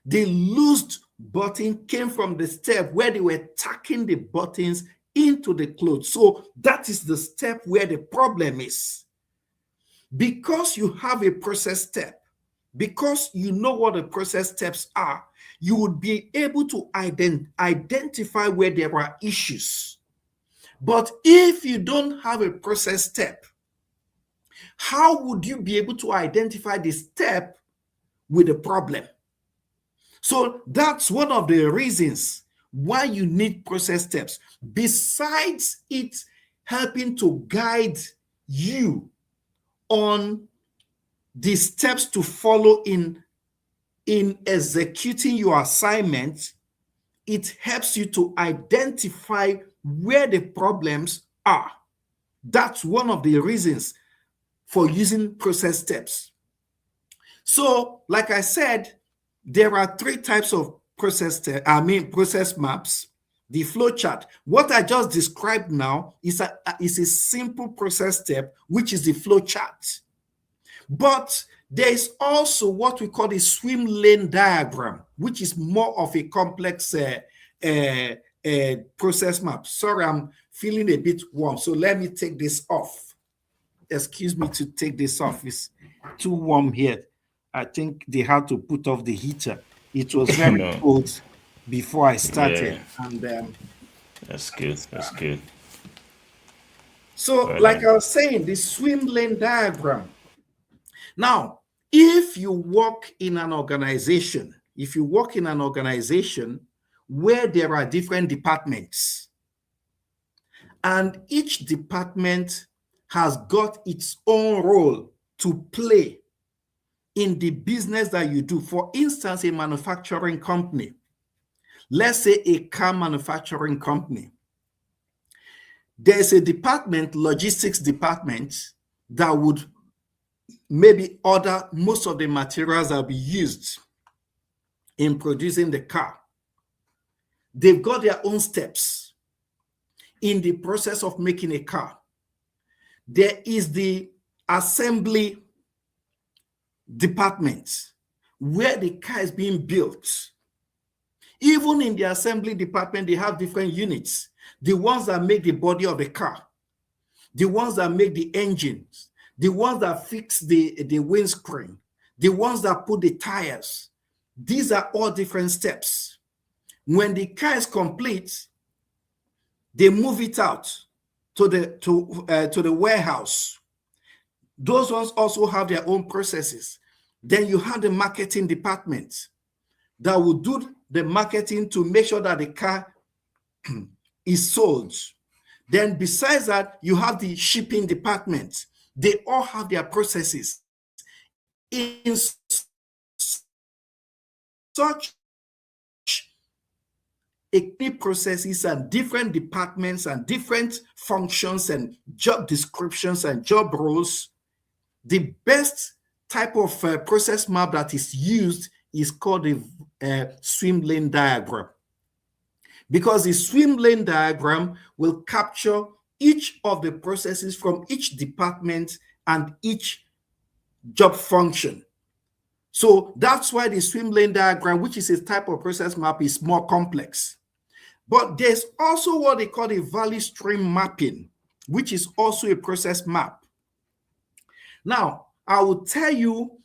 The loosed button came from the step where they were tacking the buttons into the clothes. So that is the step where the problem is. Because you have a process step, because you know what the process steps are, you would be able to identify where there are issues. But if you don't have a process step, how would you be able to identify the step with the problem? So that's one of the reasons why you need process steps. Besides it helping to guide you on the steps to follow in executing your assignment, it helps you to identify where the problems are. That's one of the reasons for using process steps. So, like I said, there are 3 types of process maps. The flow chart. What I just described now is a simple process step, which is the flow chart. But there is also what we call the swim lane diagram, which is more of a complex process map. Sorry, I'm feeling a bit warm, so let me take this off. Excuse me to take this off. It's too warm here. I think they had to put off the heater. It was very cold before I started. Yeah. And that's good. That's good. So, like I was saying, the swim lane diagram. Now, if you work in an organization, where there are different departments, and each department has got its own role to play in the business that you do. For instance, a manufacturing company, let's say a car manufacturing company, there's a department, logistics department, that would maybe order most of the materials that will be used in producing the car. They've got their own steps in the process of making a car. There is the assembly department where the car is being built. Even in the assembly department, they have different units. The ones that make the body of the car, the ones that make the engines, the ones that fix the windscreen, the ones that put the tires. These are all different steps. When the car is complete, they move it out to the warehouse. Those ones also have their own processes. Then you have the marketing department that will do the marketing to make sure that the car is sold. Then besides that, you have the shipping department. They all have their processes. In such processes and different departments and different functions and job descriptions and job roles, the best type of process map that is used is called the swim lane diagram. Because the swim lane diagram will capture each of the processes from each department and each job function. So that's why the swim lane diagram, which is a type of process map, is more complex. But there's also what they call the value stream mapping, which is also a process map. Now, I will tell you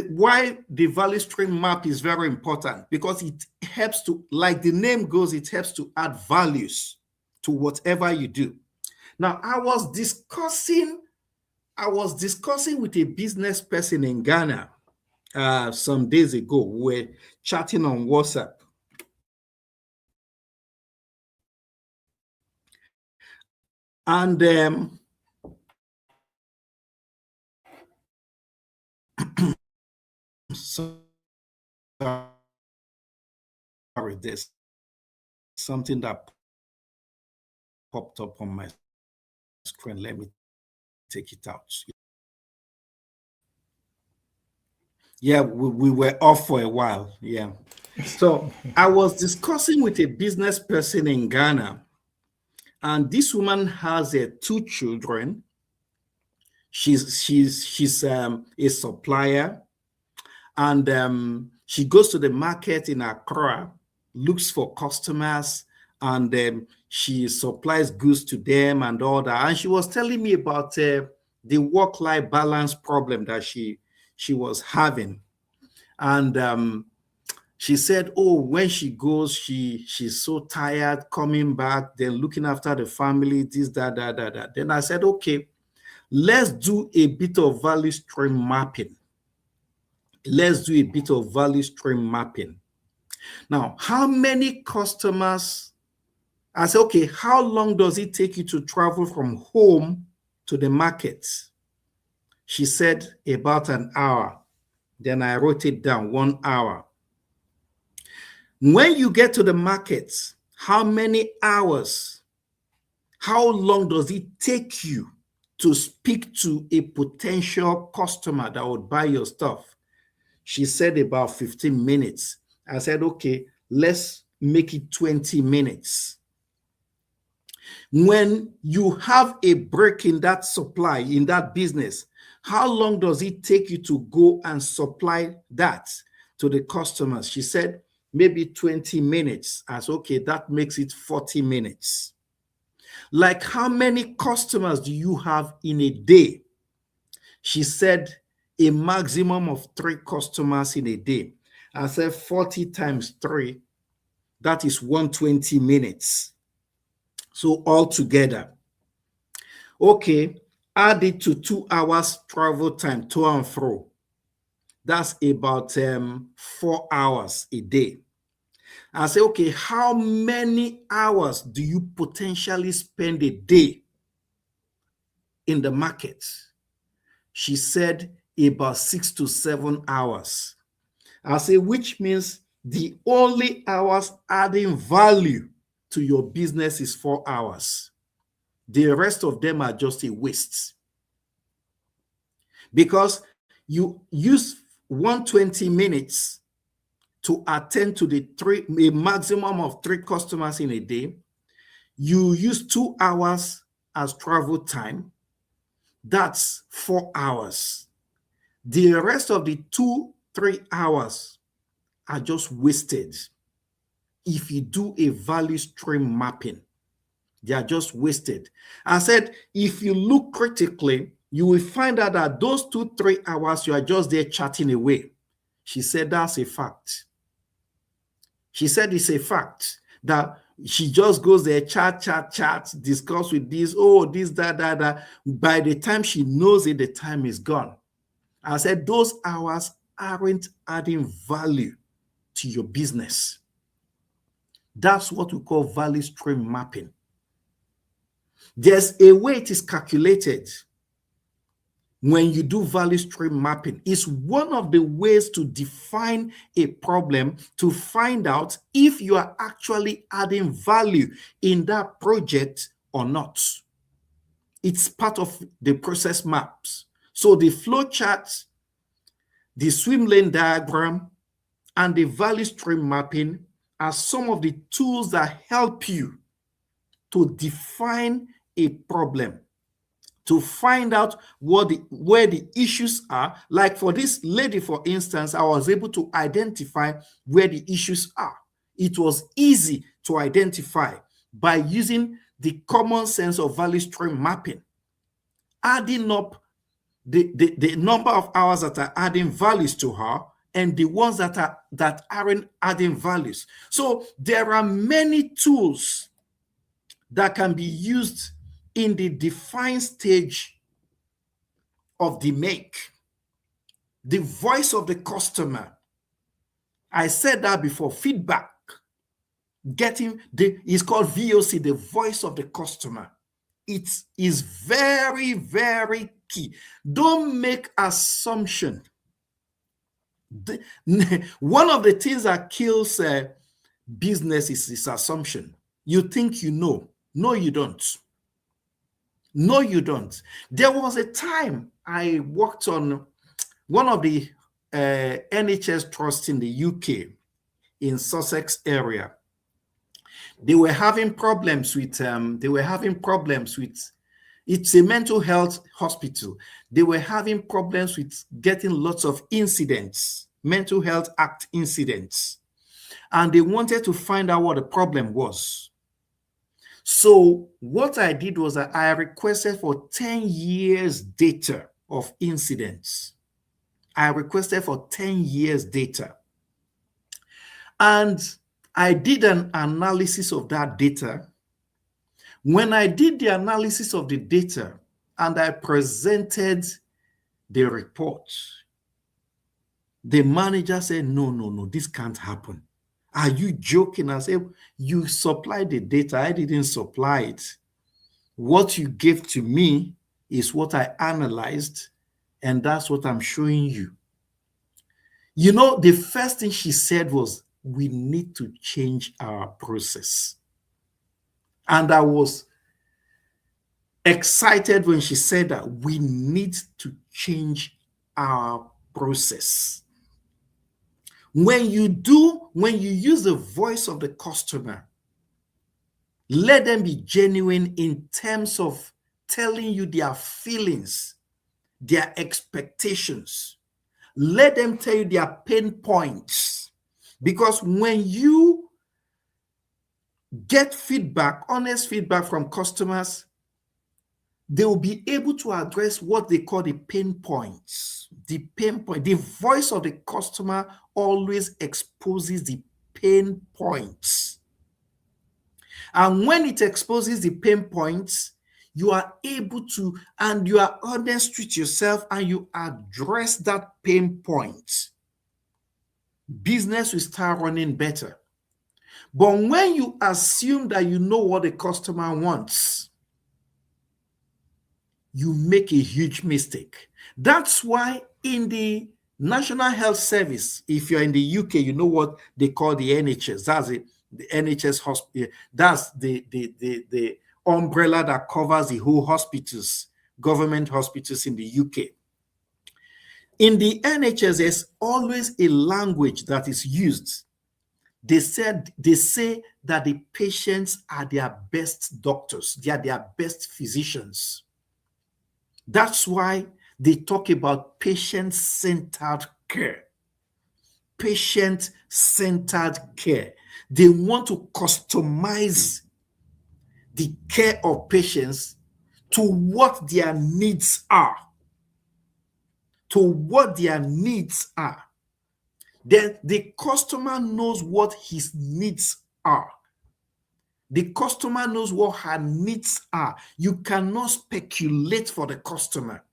why the value stream map is very important, because it helps to, like the name goes, it helps to add values to whatever you do. Now, I was discussing with a business person in Ghana some days ago. We were chatting on WhatsApp. And sorry, there's something that popped up on my screen. Let me take it out. Yeah, we were off for a while. Yeah. So I was discussing with a business person in Ghana, and this woman has 2 children. She's a supplier, and she goes to the market in Accra, looks for customers, and she supplies goods to them and all that. And she was telling me about the work-life balance problem that she was having. And she said, oh, when she goes, she's so tired coming back, then looking after the family, this, that. Then I said, okay, let's do a bit of value stream mapping. Let's do a bit of value stream mapping. Now, how many customers? I said, okay, how long does it take you to travel from home to the market? She said about an hour. Then I wrote it down, 1 hour. When you get to the market, how many hours? How long does it take you to speak to a potential customer that would buy your stuff? She said about 15 minutes. I said, okay, let's make it 20 minutes. When you have a break in that supply, in that business, how long does it take you to go and supply that to the customers? She said, maybe 20 minutes. I said, okay, that makes it 40 minutes. Like, how many customers do you have in a day? She said, a maximum of 3 customers in a day. I said 40 times 3, that is 120 minutes. So altogether, okay, add it to 2 hours travel time to and fro. That's about 4 hours a day. I say, okay, how many hours do you potentially spend a day in the market? She said about 6 to 7 hours. I say, which means the only hours adding value to your business is 4 hours. The rest of them are just a waste. Because you use 120 minutes to attend to a maximum of 3 customers in a day. You use 2 hours as travel time. That's 4 hours. The rest of the 2-3 hours are just wasted. If you do a value stream mapping, they are just wasted. I said, if you look critically, you will find out that those 2-3 hours, you are just there chatting away. She said, that's a fact. She said, it's a fact that she just goes there, chat, discuss with this, oh, this, that. By the time she knows it, the time is gone. I said, those hours aren't adding value to your business. That's what we call value stream mapping. There's a way it is calculated when you do value stream mapping. It's one of the ways to define a problem, to find out if you are actually adding value in that project or not. It's part of the process maps. So the flow chart, the swim lane diagram, and the value stream mapping are some of the tools that help you to define a problem, to find out where the issues are. Like for this lady, for instance, I was able to identify where the issues are. It was easy to identify by using the common sense of value stream mapping, adding up the number of hours that are adding values to her and the ones that aren't adding values. So there are many tools that can be used in the define stage of the make. The voice of the customer. I said that before, feedback. It's called VOC, the voice of the customer. It is very, very key. Don't make assumption One of the things that kills business is assumption. You think you know. No, you don't. No, you don't. There was a time I worked on one of the NHS trusts in the UK, in Sussex area. They were having problems with it's a mental health hospital. They were having problems with getting lots of incidents, mental health act incidents. And they wanted to find out what the problem was. So what I did was that I requested for 10 years data of incidents. I requested for 10 years data. And I did an analysis of that data. When I did the analysis of the data and I presented the report, the manager said, no, this can't happen. Are you joking? I said, you supplied the data. I didn't supply it. What you gave to me is what I analyzed, and that's what I'm showing you. You know, the first thing she said was, we need to change our process. And I was excited when she said that we need to change our process. When you use the voice of the customer, let them be genuine in terms of telling you their feelings, their expectations. Let them tell you their pain points. Because when you get feedback, honest feedback from customers, they will be able to address what they call the pain points. The pain point, the voice of the customer always exposes the pain points. And when it exposes the pain points, you are able to, and you are honest with yourself and you address that pain point. Business will start running better. But when you assume that you know what the customer wants, you make a huge mistake. That's why in the National Health Service, if you're in the UK, you know what they call the NHS. That's it, the NHS hospital. That's the umbrella that covers the whole hospitals, government hospitals in the UK. In the NHS, there's always a language that is used. They say that the patients are their best doctors. They are their best physicians. That's why they talk about patient-centered care. Patient-centered care. They want to customize the care of patients to what their needs are. To what their needs are. Then the customer knows what his needs are. The customer knows what her needs are. You cannot speculate for the customer.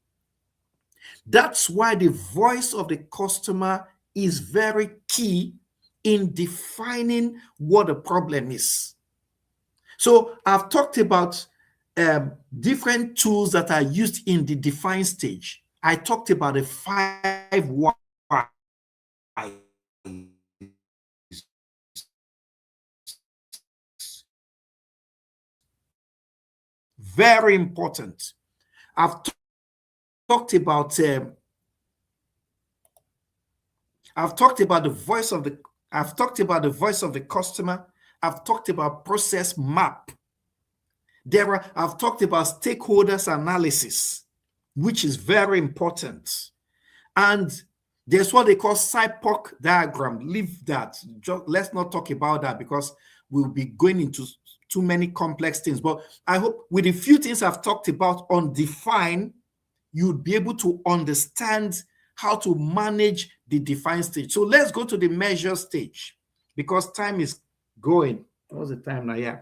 That's why the voice of the customer is very key in defining what the problem is. So I've talked about different tools that are used in the define stage. I talked about the 5 whys. Very important. I've talked about the voice of the customer. I've talked about process map. I've talked about stakeholders analysis, which is very important. And there's what they call SIPOC diagram. Leave that. Let's not talk about that because we'll be going into too many complex things. But I hope with the few things I've talked about on define, you'd be able to understand how to manage the define stage. So let's go to the measure stage because time is going. What's the time now? Yeah.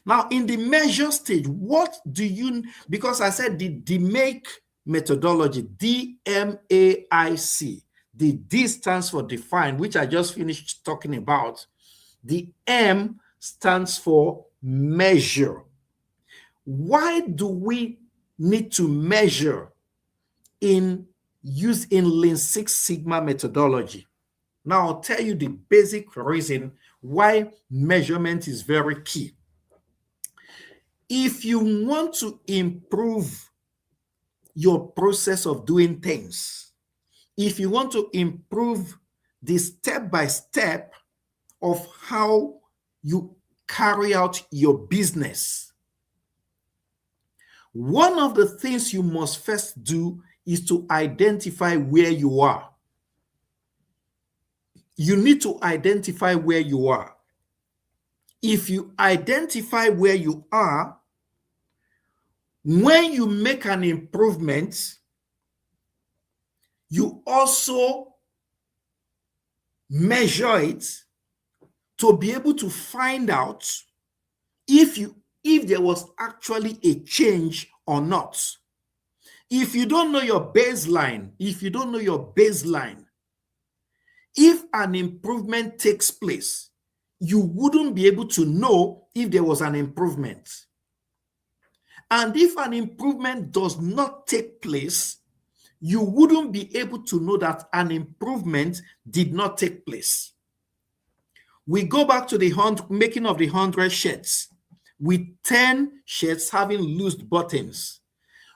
Now, in the measure stage, what do you, because I said the DMAIC methodology, DMAIC, the D stands for define, which I just finished talking about. The M stands for measure. Why do we need to measure in used in Lean Six Sigma methodology. Now, I'll tell you the basic reason why measurement is very key. If you want to improve your process of doing things, if you want to improve the step-by-step of how you carry out your business, one of the things you must first do is to identify where you are. You need to identify where you are. If you identify where you are, when you make an improvement, you also measure it to be able to find out if there was actually a change or not. If you don't know your baseline, if an improvement takes place, you wouldn't be able to know if there was an improvement. And if an improvement does not take place, you wouldn't be able to know that an improvement did not take place. We go back to the making of the 100 shirts with 10 shirts having loose buttons.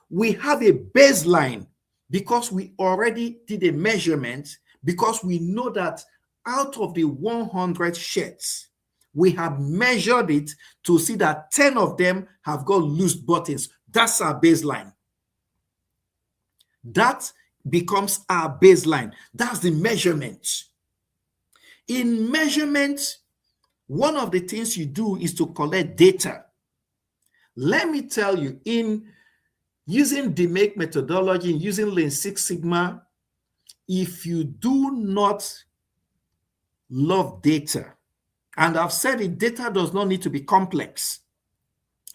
We have a baseline because we already did a measurement, because we know that out of the 100 shirts, we have measured it to see that 10 of them have got loose buttons. That's our baseline. That becomes our baseline. That's the measurement. In measurement, one of the things you do is to collect data. Let me tell you, in using DMAIC methodology, using Lean Six Sigma, if you do not love data, and I've said it, data does not need to be complex.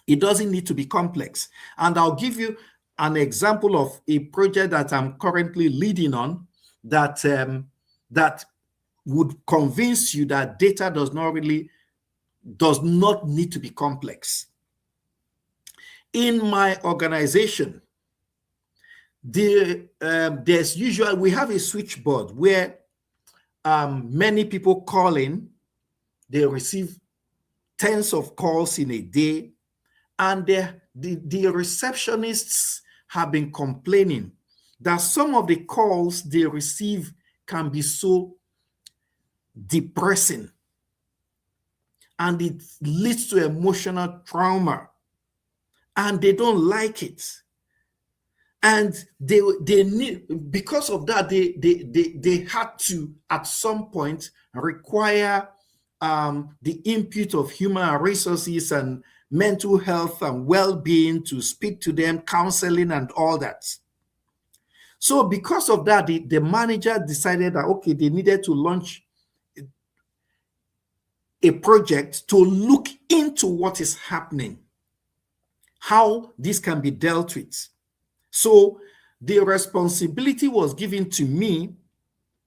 It doesn't need to be complex. And I'll give you an example of a project that I'm currently leading on that would convince you that data does not need to be complex. In my organization, we have a switchboard where many people call in. They receive tens of calls in a day, and the receptionists have been complaining that some of the calls they receive can be so depressing, and it leads to emotional trauma, and they don't like it. And they need, because of that, they had to at some point require the input of human resources and mental health and well-being to speak to them, counseling and all that. So because of that, the manager decided that, okay, they needed to launch a project to look into what is happening, how this can be dealt with. So the responsibility was given to me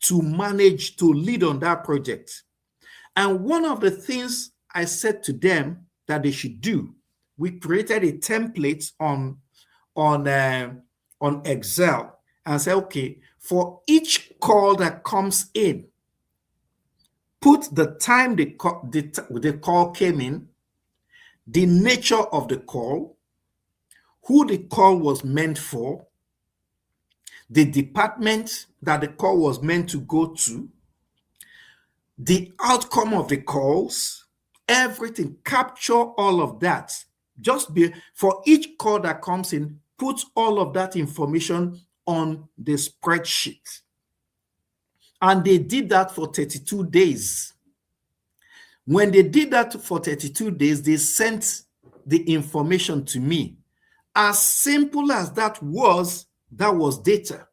to manage, to lead on that project. And one of the things I said to them that they should do, we created a template on Excel and said, okay, for each call that comes in, put the time the call came in, the nature of the call, who the call was meant for, the department that the call was meant to go to, the outcome of the calls, everything, capture all of that. For each call that comes in, put all of that information on the spreadsheet. And they did that for 32 days. When they did that for 32 days, they sent the information to me. As simple as that was data.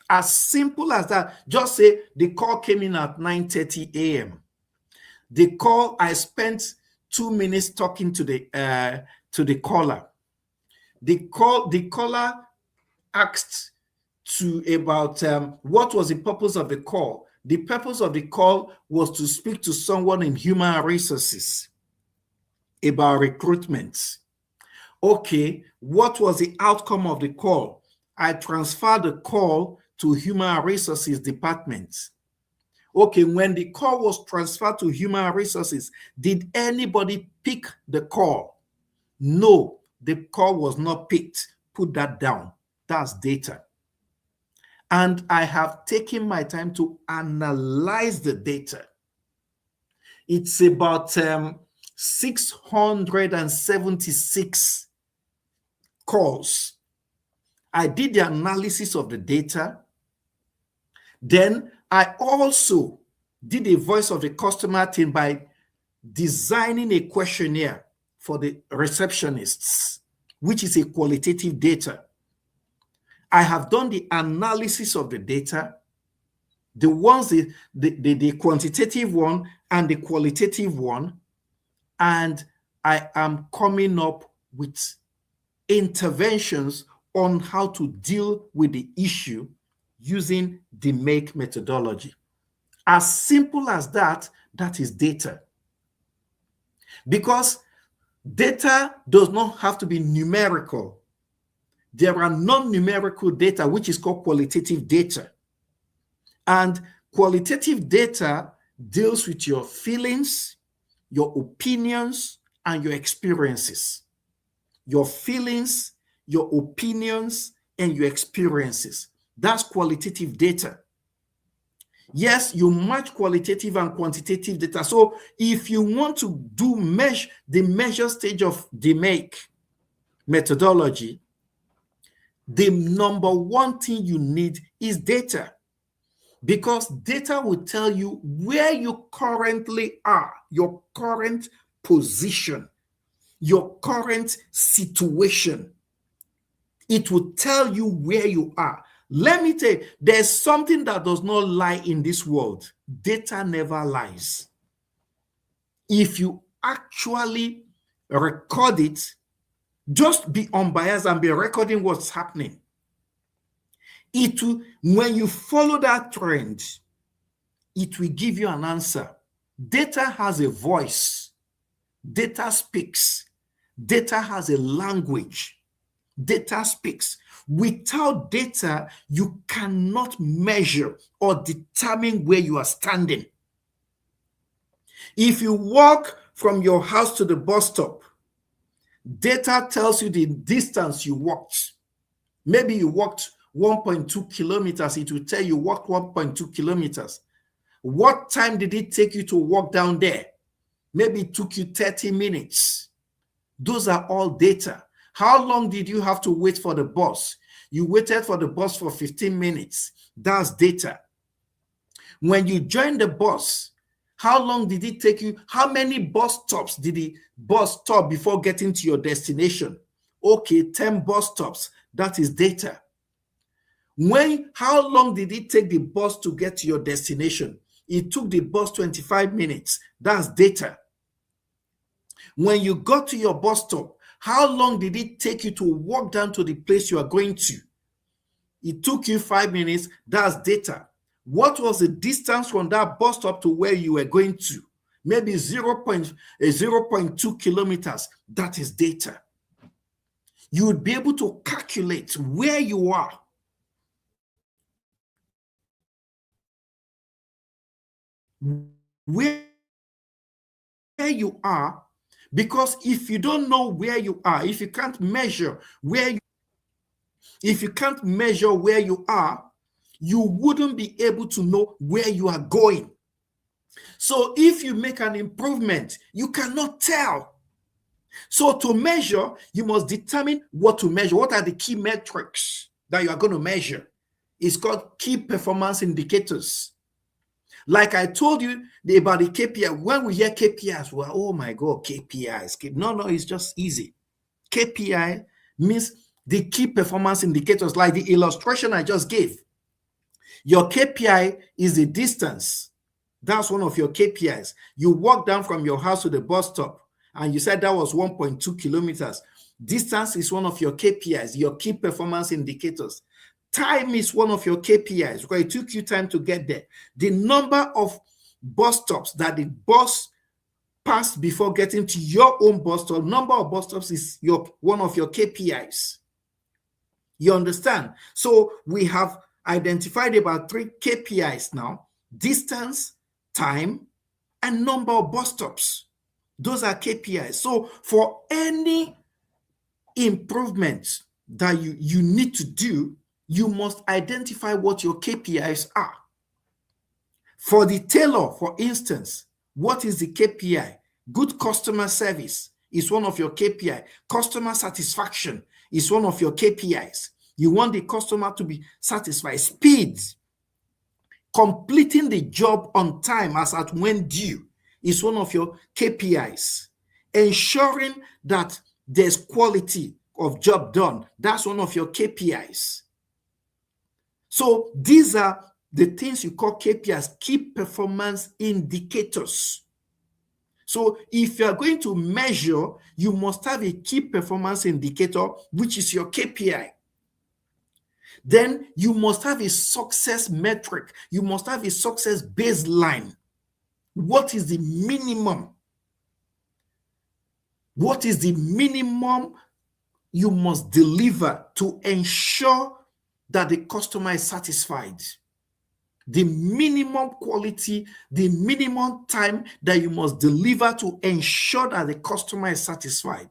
As simple as that. Just say the call came in at 9:30 a.m. The call, I spent 2 minutes talking to the caller. The caller asked about what was the purpose of the call. The purpose of the call was to speak to someone in human resources about recruitment. Okay, what was the outcome of the call? I transfer the call to human resources department. Okay, when the call was transferred to human resources, did anybody pick the call? No, the call was not picked. Put that down. That's data. And I have taken my time to analyze the data. It's about 676 calls. I did the analysis of the data. Then I also did a voice of the customer thing by designing a questionnaire for the receptionists, which is a qualitative data. I have done the analysis of the data, the ones, the quantitative one and the qualitative one, and I am coming up with interventions on how to deal with the issue using the DMAIC methodology. As simple as that, that is data. Because data does not have to be numerical. There are non-numerical data, which is called qualitative data. And qualitative data deals with your feelings, your opinions, and your experiences. Your feelings, your opinions, and your experiences. That's qualitative data. Yes, you match qualitative and quantitative data. So if you want to do the measure stage of the DMAIC methodology, the number one thing you need is data, because data will tell you where you currently are, your current position, your current situation. It will tell you where you are. Let me tell you, there's something that does not lie in this world. Data never lies. If you actually record it, just be unbiased and be recording what's happening. It will, when you follow that trend, it will give you an answer. Data has a voice. Data speaks. Data has a language. Data speaks. Without data, you cannot measure or determine where you are standing. If you walk from your house to the bus stop, data tells you the distance you walked. Maybe you walked 1.2 kilometers. It will tell you walked 1.2 kilometers. What time did it take you to walk down there? Maybe it took you 30 minutes. Those are all data. How long did you have to wait for the bus? You waited for the bus for 15 minutes. That's data. When you joined the bus, how long did it take you? How many bus stops did the bus stop before getting to your destination? Okay, 10 bus stops. That is data. How long did it take the bus to get to your destination? It took the bus 25 minutes. That's data. When you got to your bus stop, how long did it take you to walk down to the place you are going to? It took you 5 minutes. That's data. What was the distance from that bus stop to where you were going to? Maybe 0.2 kilometers. That is data. You would be able to calculate where you are. Where you are, because if you don't know where you are, if you can't measure where you are, you wouldn't be able to know where you are going. So if you make an improvement, you cannot tell. So to measure, you must determine what to measure. What are the key metrics that you are going to measure? It's called key performance indicators. Like I told you about the KPI, when we hear KPIs, well, oh my God, KPIs. No, it's just easy. KPI means the key performance indicators, like the illustration I just gave. Your KPI is the distance. That's one of your KPIs. You walk down from your house to the bus stop, and you said that was 1.2 kilometers. Distance is one of your KPIs, your key performance indicators. Time is one of your KPIs, because it took you time to get there. The number of bus stops that the bus passed before getting to your own bus stop, number of bus stops is one of your KPIs. You understand? So we have identified about 3 KPIs now: distance, time, and number of bus stops. Those are KPIs. So for any improvement that you need to do, you must identify what your KPIs are. For the tailor, for instance, what is the KPI? Good customer service is one of your KPI. Customer satisfaction is one of your KPIs. You want the customer to be satisfied. Speed, completing the job on time as at when due, is one of your KPIs. Ensuring that there's quality of job done, that's one of your KPIs. So these are the things you call KPIs, key performance indicators. So if you are going to measure, you must have a key performance indicator, which is your KPI. Then you must have a success metric. You must have a success baseline. What is the minimum? What is the minimum you must deliver to ensure that the customer is satisfied? The minimum quality, the minimum time that you must deliver to ensure that the customer is satisfied.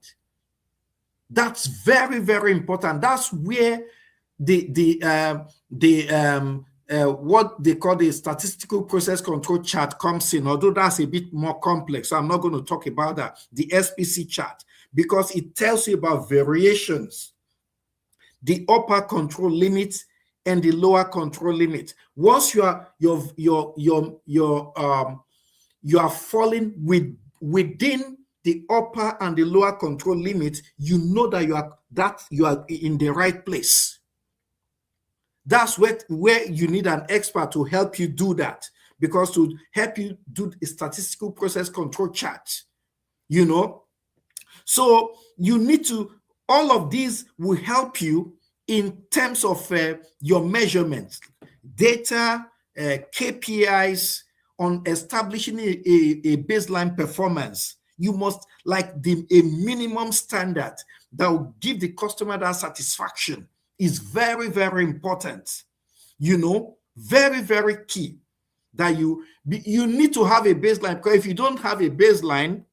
That's very, very important. That's where what they call the statistical process control chart comes in, although that's a bit more complex. So I'm not going to talk about that, the SPC chart, because it tells you about variations, the upper control limit and the lower control limit. Once you are falling within the upper and the lower control limit, you know that you are in the right place. That's where you need an expert to help you do that, because to help you do a statistical process control chart, So you need to, all of these will help you in terms of your measurements, data, KPIs, on establishing a baseline performance. You must a minimum standard that will give the customer that satisfaction is very, very important. Very, very key that you need to have a baseline, because if you don't have a baseline,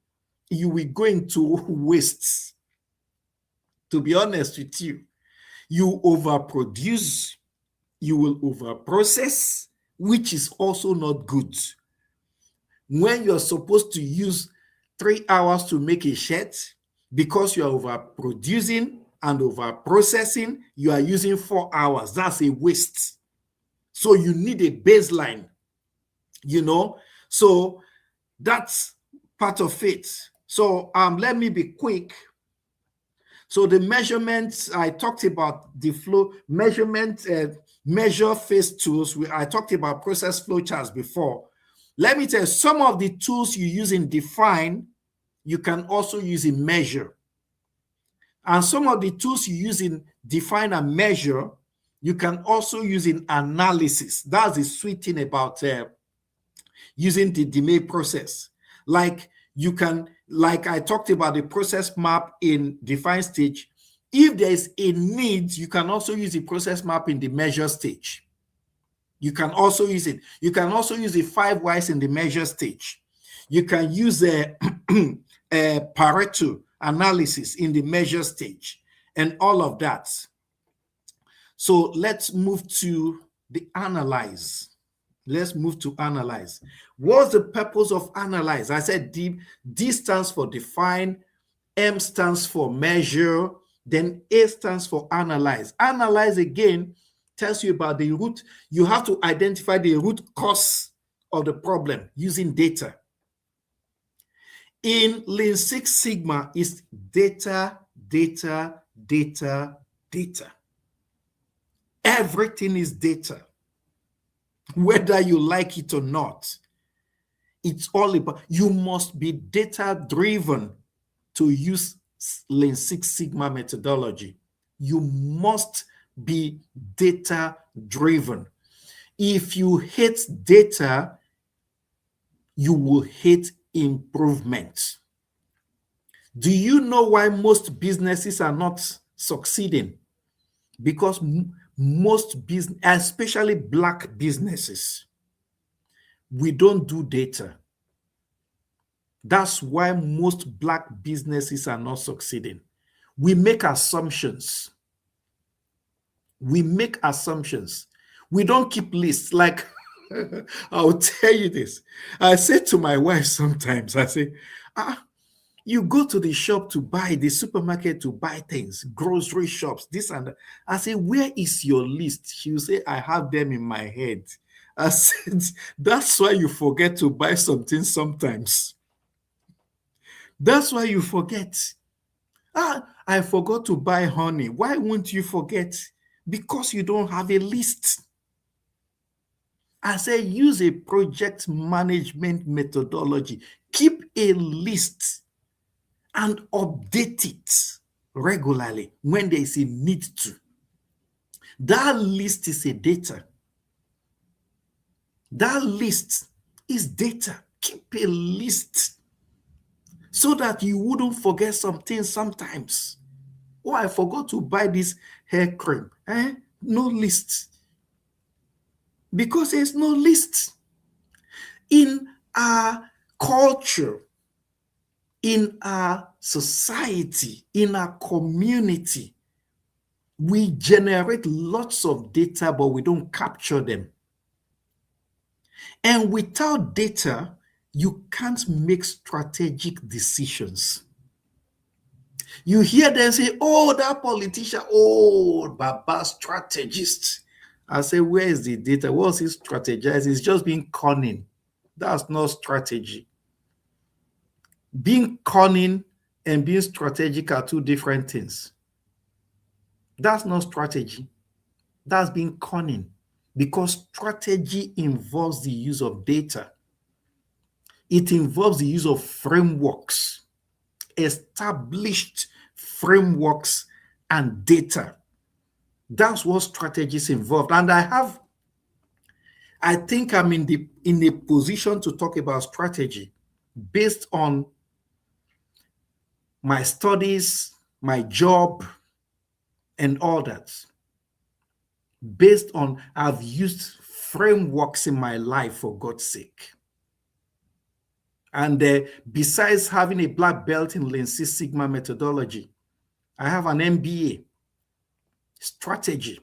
you will go into wastes. To be honest with you, you overproduce, you will overprocess, which is also not good. When you're supposed to use 3 hours to make a shirt, because you're overproducing and overprocessing, you are using 4 hours. That's a waste. So you need a baseline, So that's part of it. So let me be quick. So the measurements, I talked about the flow measurement, measure phase tools. I talked about process flow charts before. Let me tell you, some of the tools you use in define, you can also use in measure. And some of the tools you use in define and measure, you can also use in analysis. That's the sweet thing about using the DMAIC process. Like I talked about the process map in define stage. If there is a need, you can also use the process map in the measure stage. You can also use it. You can also use the 5 whys in the measure stage. You can use a Pareto analysis in the measure stage and all of that. So let's move to the analyze. Let's move to analyze. What's the purpose of analyze? I said D stands for define, M stands for measure, then A stands for analyze. Analyze again tells you about the root. You have to identify the root cause of the problem using data. In Lean Six Sigma, it's data, data, data, data. Everything is data. Whether you like it or not, it's all about, you must be data driven to use Lean Six Sigma methodology. You must be data driven. If you hate data, you will hate improvement. Do you know why most businesses are not succeeding? because most business, especially black businesses, we don't do data. That's why most black businesses are not succeeding. We make assumptions. We make assumptions. We don't keep lists. Like, I'll tell you this. I say to my wife sometimes, I say, you go to the shop to buy, the supermarket to buy things, grocery shops, this and that. I say, where is your list? She'll say, I have them in my head. I said, that's why you forget to buy something sometimes. That's why you forget. I forgot to buy honey. Why won't you forget? Because you don't have a list. I say, use a project management methodology. Keep a list and update it regularly when there is a need to. That list is a data. That list is data. Keep a list so that you wouldn't forget something sometimes. Oh, I forgot to buy this hair cream. No list. Because there's no list. In our culture, in our society, in our community, we generate lots of data, but we don't capture them. And without data, you can't make strategic decisions. You hear them say, oh, that politician, oh, Baba strategist. I say, where is the data? What's he strategizing? It's just being cunning. That's not strategy. Being cunning and being strategic are two different things. That's not strategy. That's being cunning, because strategy involves the use of data. It involves the use of frameworks, established frameworks and data. That's what strategies involved. And I think I'm in a position to talk about strategy based on my studies, my job, and all that. Based on, I've used frameworks in my life, for God's sake. And besides having a black belt in Lean Six Sigma methodology, I have an MBA. Strategy.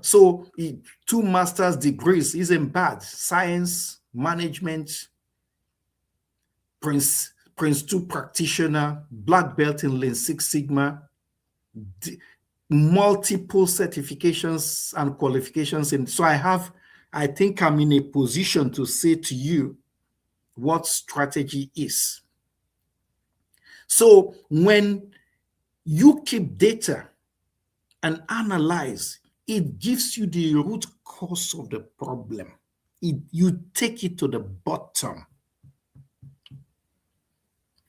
So 2 master's degrees isn't bad. Science, management, Prince 2 practitioner, black belt in Lean Six Sigma, multiple certifications and qualifications. And so I think I'm in a position to say to you what strategy is. So when you keep data and analyze, it gives you the root cause of the problem. You take it to the bottom.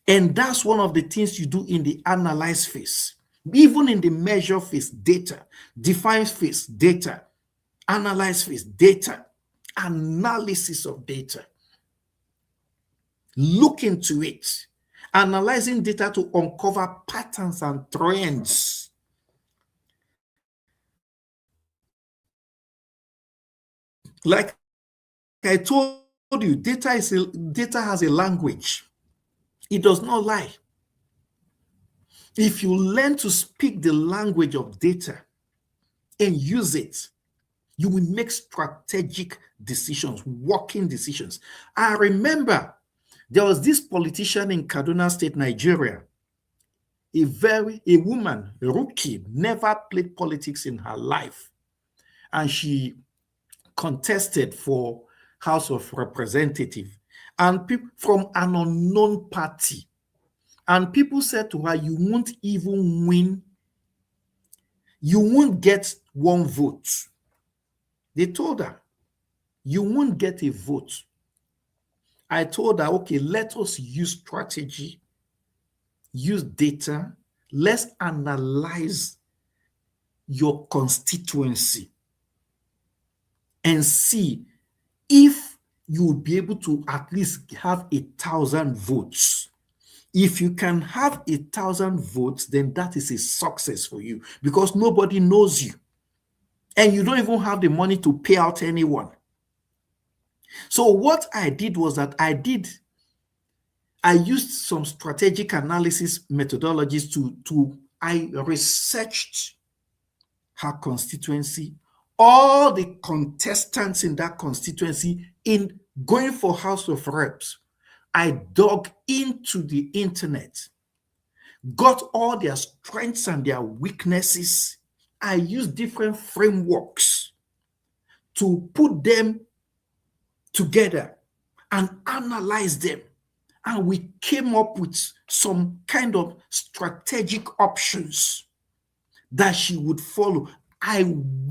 And that's one of the things you do in the analyze phase. Even in the measure phase, data. Define phase, data. Analyze phase, data. Analysis of data. Look into it. Analyzing data to uncover patterns and trends. Like I told you, data has a language. It does not lie. If you learn to speak the language of data and use it, you will make strategic decisions, working decisions. I remember there was this politician in Kaduna State, Nigeria, a woman, a rookie, never played politics in her life. And she contested for House of Representatives, and people from an unknown party. And people said to her, you won't even win. You won't get 1 vote. They told her, you won't get a vote. I told her, okay, let us use strategy, use data. Let's analyze your constituency and see if you will be able to at least have 1,000 votes. If you can have 1,000 votes, then that is a success for you because nobody knows you. And you don't even have the money to pay out anyone. So what I did was that I used some strategic analysis methodologies I researched her constituency, all the contestants in that constituency in going for House of Reps. I dug into the internet, got all their strengths and their weaknesses. I used different frameworks to put them together and analyze them. And we came up with some kind of strategic options that she would follow. I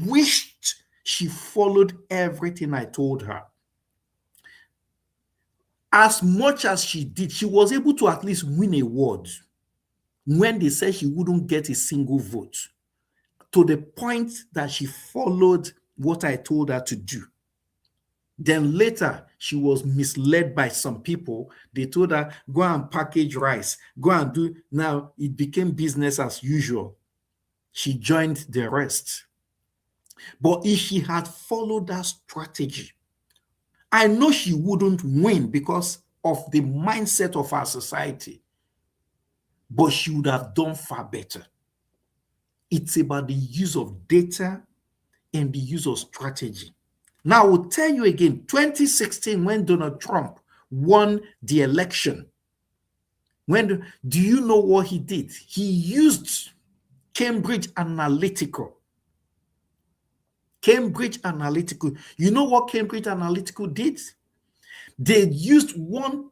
wished she followed everything I told her. As much as she did, she was able to at least win a ward when they said she wouldn't get a single vote, to the point that she followed what I told her to do. Then later, she was misled by some people. They told her, go and package rice, go and do. Now it became business as usual. She joined the rest. But if she had followed that strategy, I know she wouldn't win because of the mindset of our society. But she would have done far better. It's about the use of data and the use of strategy. Now, I will tell you again, 2016, when Donald Trump won the election, do you know what he did? He used Cambridge Analytica. Cambridge Analytica. You know what Cambridge Analytica did? They used one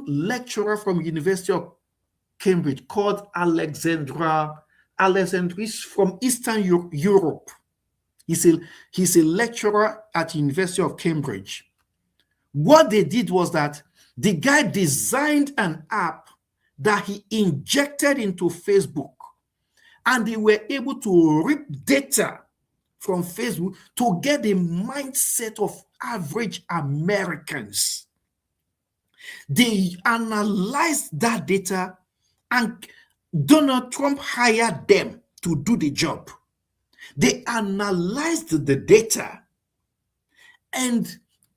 lecturer from University of Cambridge called Alexandris from Eastern Europe. He's a lecturer at University of Cambridge. What they did was that the guy designed an app that he injected into Facebook, and they were able to rip data from Facebook to get the mindset of average Americans. They analyzed that data, and Donald Trump hired them to do the job. They analyzed the data and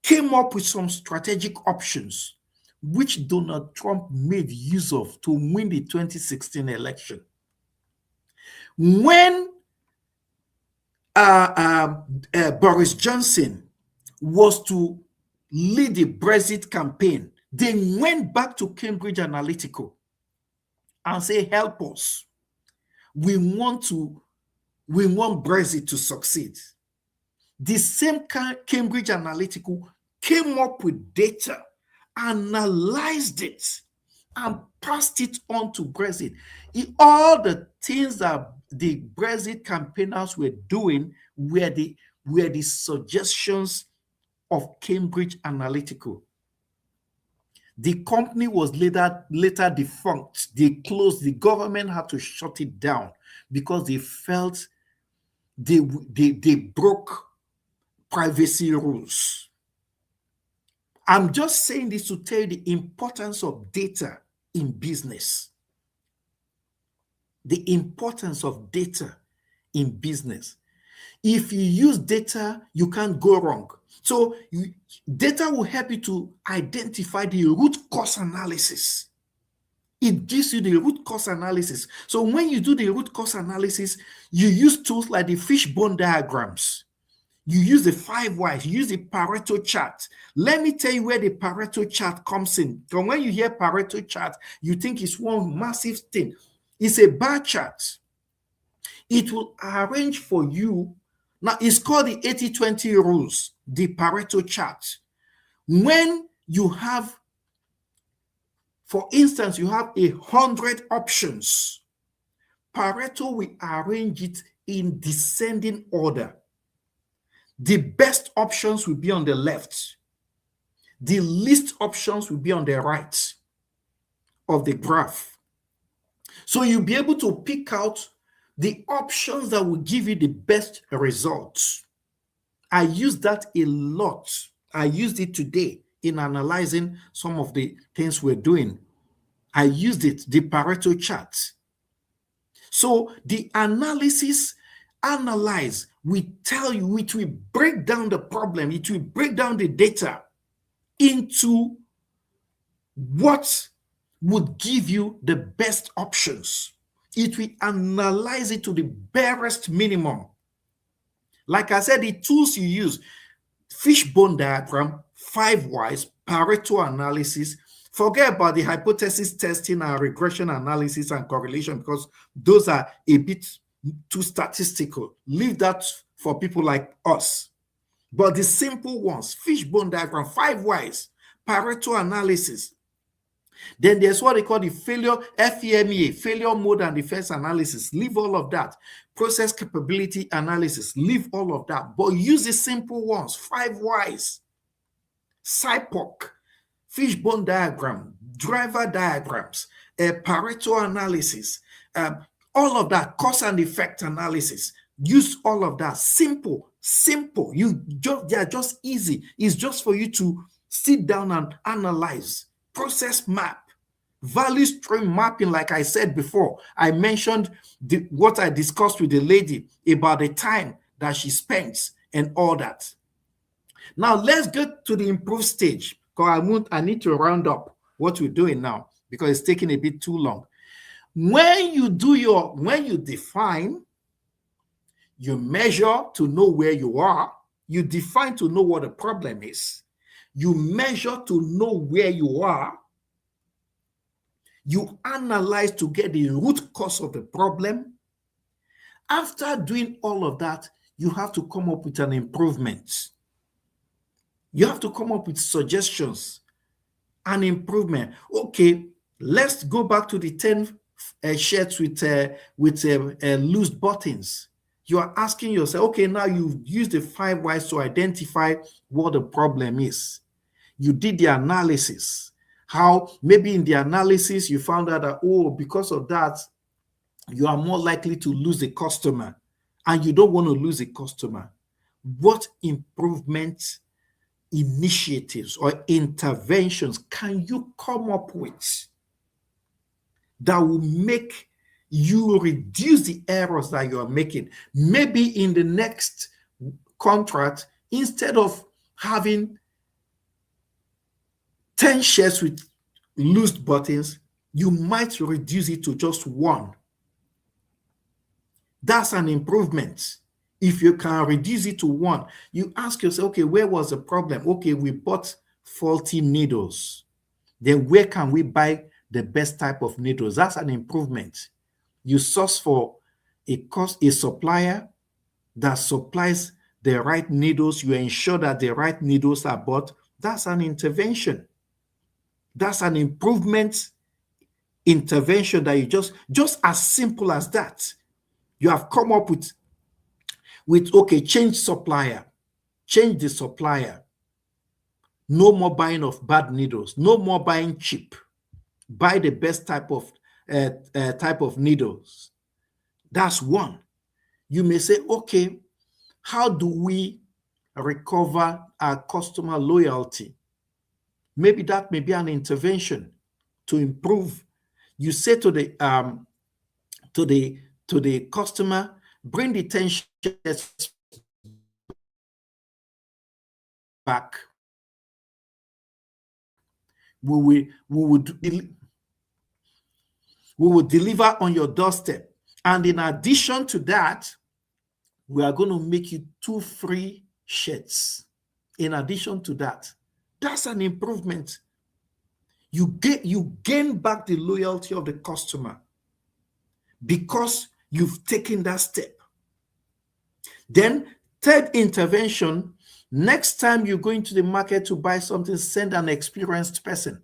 came up with some strategic options, which Donald Trump made use of to win the 2016 election. When Boris Johnson was to lead the Brexit campaign, they went back to Cambridge Analytica and say, help us. We want Brexit to succeed. The same Cambridge Analytica came up with data, analyzed it, and passed it on to Brexit. All the things that the Brexit campaigners were doing were the suggestions of Cambridge Analytica. The company was later defunct. They closed. The government had to shut it down because they felt they broke privacy rules. I'm just saying this to tell you the importance of data in business. The importance of data in business. If you use data, you can't go wrong. So data will help you to identify the root cause analysis. It gives you the root cause analysis. So when you do the root cause analysis, you use tools like the fishbone diagrams. You use the 5 whys, you use the Pareto chart. Let me tell you where the Pareto chart comes in. So when you hear Pareto chart, you think it's one massive thing. It's a bar chart. It will arrange for you. Now, it's called the 80-20 rules, the Pareto chart. When you have, for instance, you have 100 options, Pareto will arrange it in descending order. The best options will be on the left. The least options will be on the right of the graph. So you'll be able to pick out the options that will give you the best results. I use that a lot. I used it today in analyzing some of the things we're doing. I used it, the Pareto chart. So the analyze, we tell you, it will break down the problem, it will break down the data into what would give you the best options. It will analyze it to the barest minimum. Like I said, the tools you use, fishbone diagram, 5 whys, Pareto analysis. Forget about the hypothesis testing and regression analysis and correlation, because those are a bit too statistical. Leave that for people like us. But the simple ones, fishbone diagram, 5 whys, Pareto analysis. Then there's what they call the FEMA, failure mode and defense analysis. Leave all of that. Process capability analysis. Leave all of that. But use the simple ones, 5 whys, SIPOC, fishbone diagram, driver diagrams, Pareto analysis, all of that, cause and effect analysis. Use all of that. Simple. They are just easy. It's just for you to sit down and analyze. Process map, value stream mapping. Like I said before, I mentioned what I discussed with the lady about the time that she spends and all that. Now let's get to the improved stage, because I need to round up what we're doing now, because it's taking a bit too long. When you define, you measure to know where you are, you define to know what the problem is, you measure to know where you are, you analyze to get the root cause of the problem. After doing all of that, you have to come up with an improvement. You have to come up with suggestions, an improvement. Okay, let's go back to the 10 shirts with loose buttons. You are asking yourself, okay, now you've used the 5 whys to identify what the problem is. You did the analysis. How maybe in the analysis you found out that, oh, because of that, you are more likely to lose a customer, and you don't want to lose a customer. What improvement initiatives or interventions can you come up with that will make you reduce the errors that you are making? Maybe in the next contract, instead of having 10 shirts with loose buttons, you might reduce it to just 1. That's an improvement. If you can reduce it to 1, you ask yourself, okay, where was the problem? Okay, we bought faulty needles. Then where can we buy the best type of needles? That's an improvement. You source for a supplier that supplies the right needles. You ensure that the right needles are bought. That's an intervention. That's an improvement intervention that you just as simple as that. You have come up with okay, change supplier, change the supplier. No more buying of bad needles. No more buying cheap. Buy the best type of needles. That's one. You may say, okay, how do we recover our customer loyalty? Maybe that may be an intervention to improve. You say to the customer, bring the 10 shares back. We will deliver on your doorstep. And in addition to that, we are going to make you 2 free shirts. In addition to that, that's an improvement. You gain back the loyalty of the customer because you've taken that step. Then, third intervention, next time you go into the market to buy something, send an experienced person.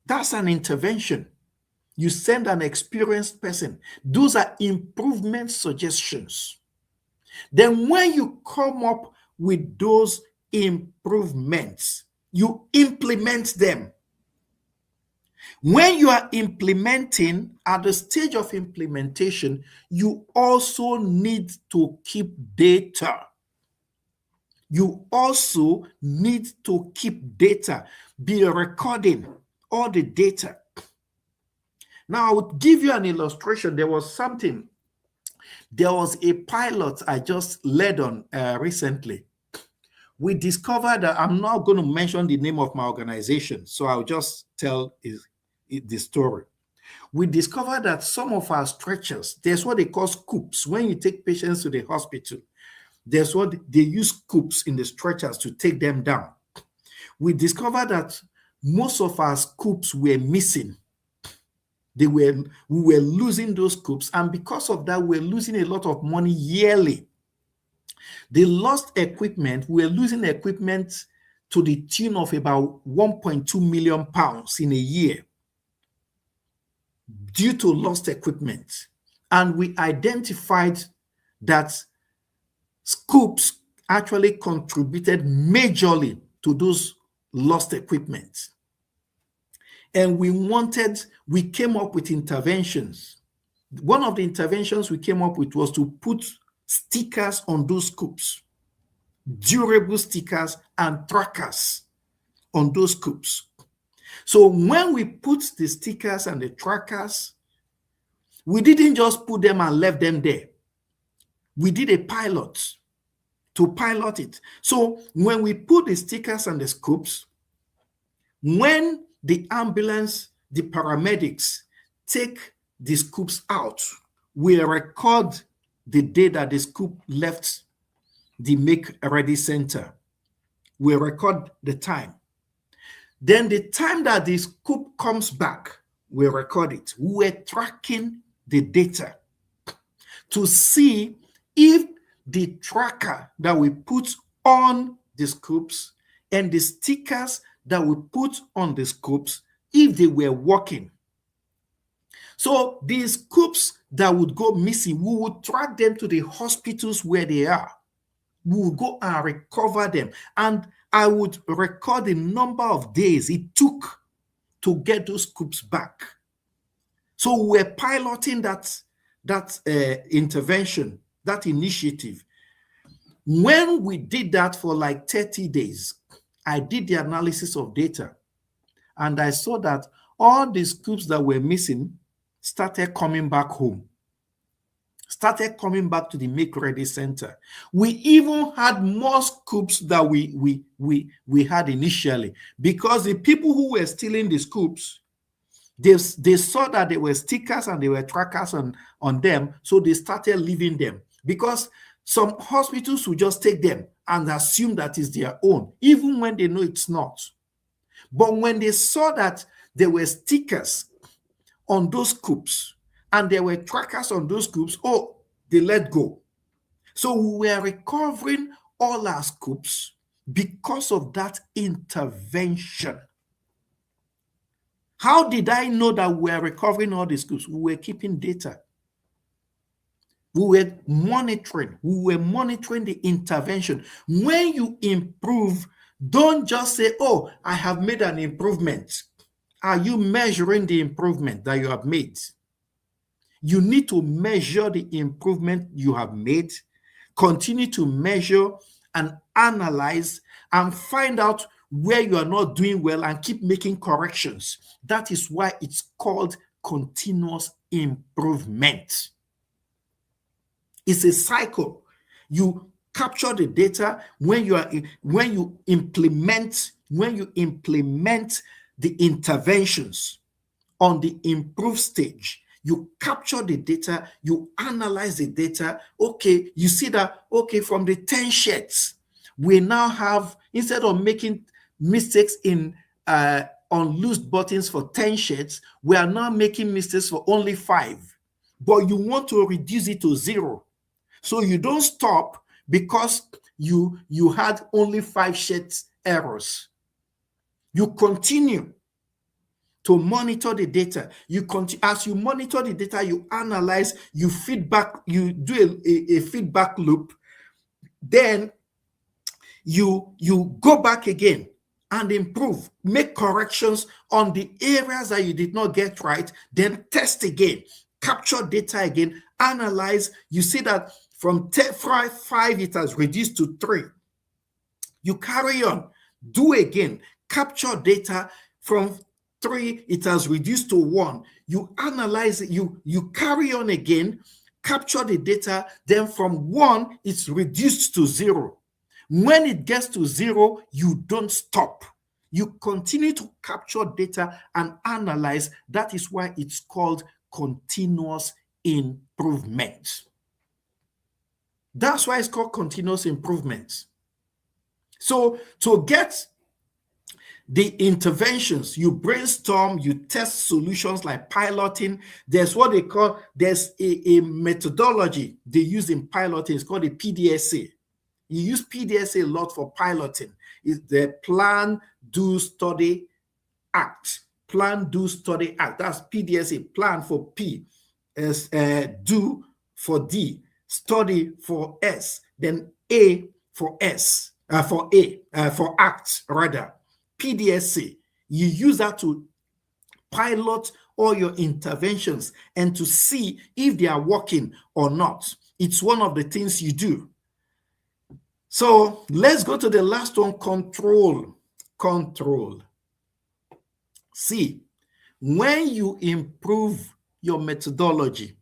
That's an intervention. You send an experienced person. Those are improvement suggestions. Then when you come up with those improvements, you implement them. When you are implementing, at the stage of implementation, you also need to keep data. You also need to keep data. Be recording all the data. Now, I would give you an illustration. There was a pilot I just led on recently. We discovered that I'm not going to mention the name of my organization, so I'll just tell the story. We discovered that some of our stretchers, there's what they call scoops. When you take patients to the hospital, there's what they use scoops in the stretchers to take them down. We discovered that most of our scoops were missing. We were losing those scoops, and because of that, we're losing a lot of money yearly. The lost equipment, we're losing equipment to the tune of about 1.2 million pounds in a year due to lost equipment. And we identified that scoops actually contributed majorly to those lost equipment. And we came up with interventions. One of the interventions we came up with was to put stickers on those scoops, durable stickers and trackers on those scoops. So when we put the stickers and the trackers, we didn't just put them and left them there. We did a pilot to pilot it. So when we put the stickers and the scoops, when the ambulance, the paramedics take the scoops out, we record the day that the scoop left the Make Ready Center. We record the time. Then the time that the scoop comes back, we record it. We're tracking the data to see if the tracker that we put on the scoops and the stickers that we put on the scoops, if they were working. So these scoops that would go missing, we would track them to the hospitals where they are. We would go and recover them. And I would record the number of days it took to get those scoops back. So we're piloting that intervention, that initiative. When we did that for like 30 days, I did the analysis of data, and I saw that all the scoops that were missing started coming back home, started coming back to the Make Ready Center. We even had more scoops that we had initially, because the people who were stealing the scoops, they saw that there were stickers and there were trackers on them, so they started leaving them, because some hospitals will just take them and assume that is their own, even when they know it's not. But when they saw that there were stickers on those scoops and there were trackers on those scoops, they let go. So we were recovering all our scoops because of that intervention. How did I know that we were recovering all the scoops? We were keeping data. We were monitoring the intervention. When you improve, don't just say, I have made an improvement. Are you measuring the improvement that you have made? You need to measure the improvement you have made, continue to measure and analyze and find out where you are not doing well and keep making corrections. That is why it's called continuous improvement. It's a cycle. You capture the data when you implement the interventions on the improved stage. You capture the data, you analyze the data. Okay, you see that, from the 10 sheds, we now have, instead of making mistakes on loose buttons for 10 sheds, we are now making mistakes for only 5. But you want to reduce it to 0. So you don't stop because you had only 5 sheds errors. You continue to monitor the data. As you monitor the data, you analyze, you feedback, you do a feedback loop. Then you go back again and improve, make corrections on the areas that you did not get right, then test again, capture data again, analyze. You see that from 5 it has reduced to 3. You carry on, do again, capture data from 3, it has reduced to 1. You analyze it, you carry on again, capture the data, then from 1, it's reduced to 0. When it gets to 0, you don't stop. You continue to capture data and analyze. That is why it's called continuous improvement. That's why it's called continuous improvement. So to get the interventions, you brainstorm, you test solutions like piloting. There's what they call, there's a methodology they use in piloting. It's called the PDSA. You use PDSA a lot for piloting. It's the Plan, Do, Study, Act. Plan, Do, Study, Act. That's PDSA. Plan for P, do for D, study for S, then A for S, for act rather. PDSA. You use that to pilot all your interventions and to see if they are working or not. It's one of the things you do. So let's go to the last one, control. Control. See, when you improve your methodology,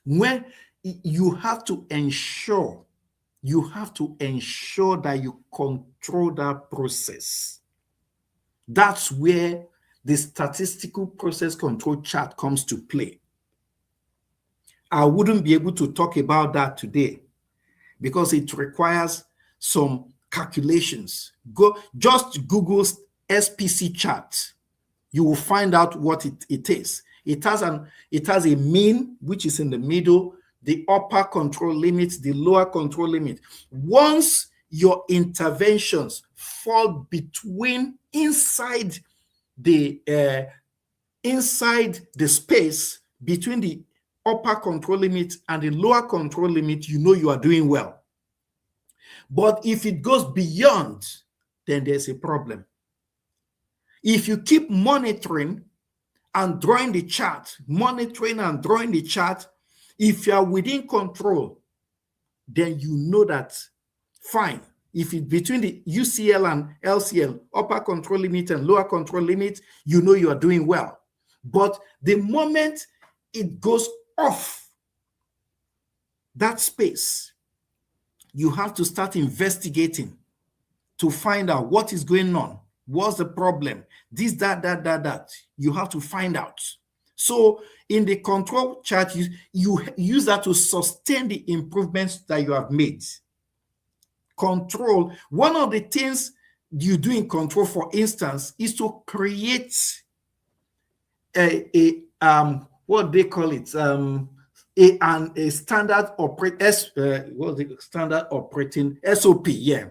when you have to ensure that you control that process. That's where the statistical process control chart comes to play. I wouldn't be able to talk about that today because it requires some calculations. Just Google SPC chart. You will find out what it is. It has a mean, which is in the middle, the upper control limit, the lower control limit. Once your interventions fall between inside the space between the upper control limit and the lower control limit, you know you are doing well. But if it goes beyond, then there's a problem. If you keep monitoring and drawing the chart, if you are within control, then you know that fine. If it's between the UCL and LCL, upper control limit and lower control limit, you know you are doing well. But the moment it goes off that space, you have to start investigating to find out what is going on. What's the problem? This, that. You have to find out. So in the control chart, you use that to sustain the improvements that you have made. Control, one of the things you do in control, for instance, is to create what they call it, a standard operating SOP. Yeah,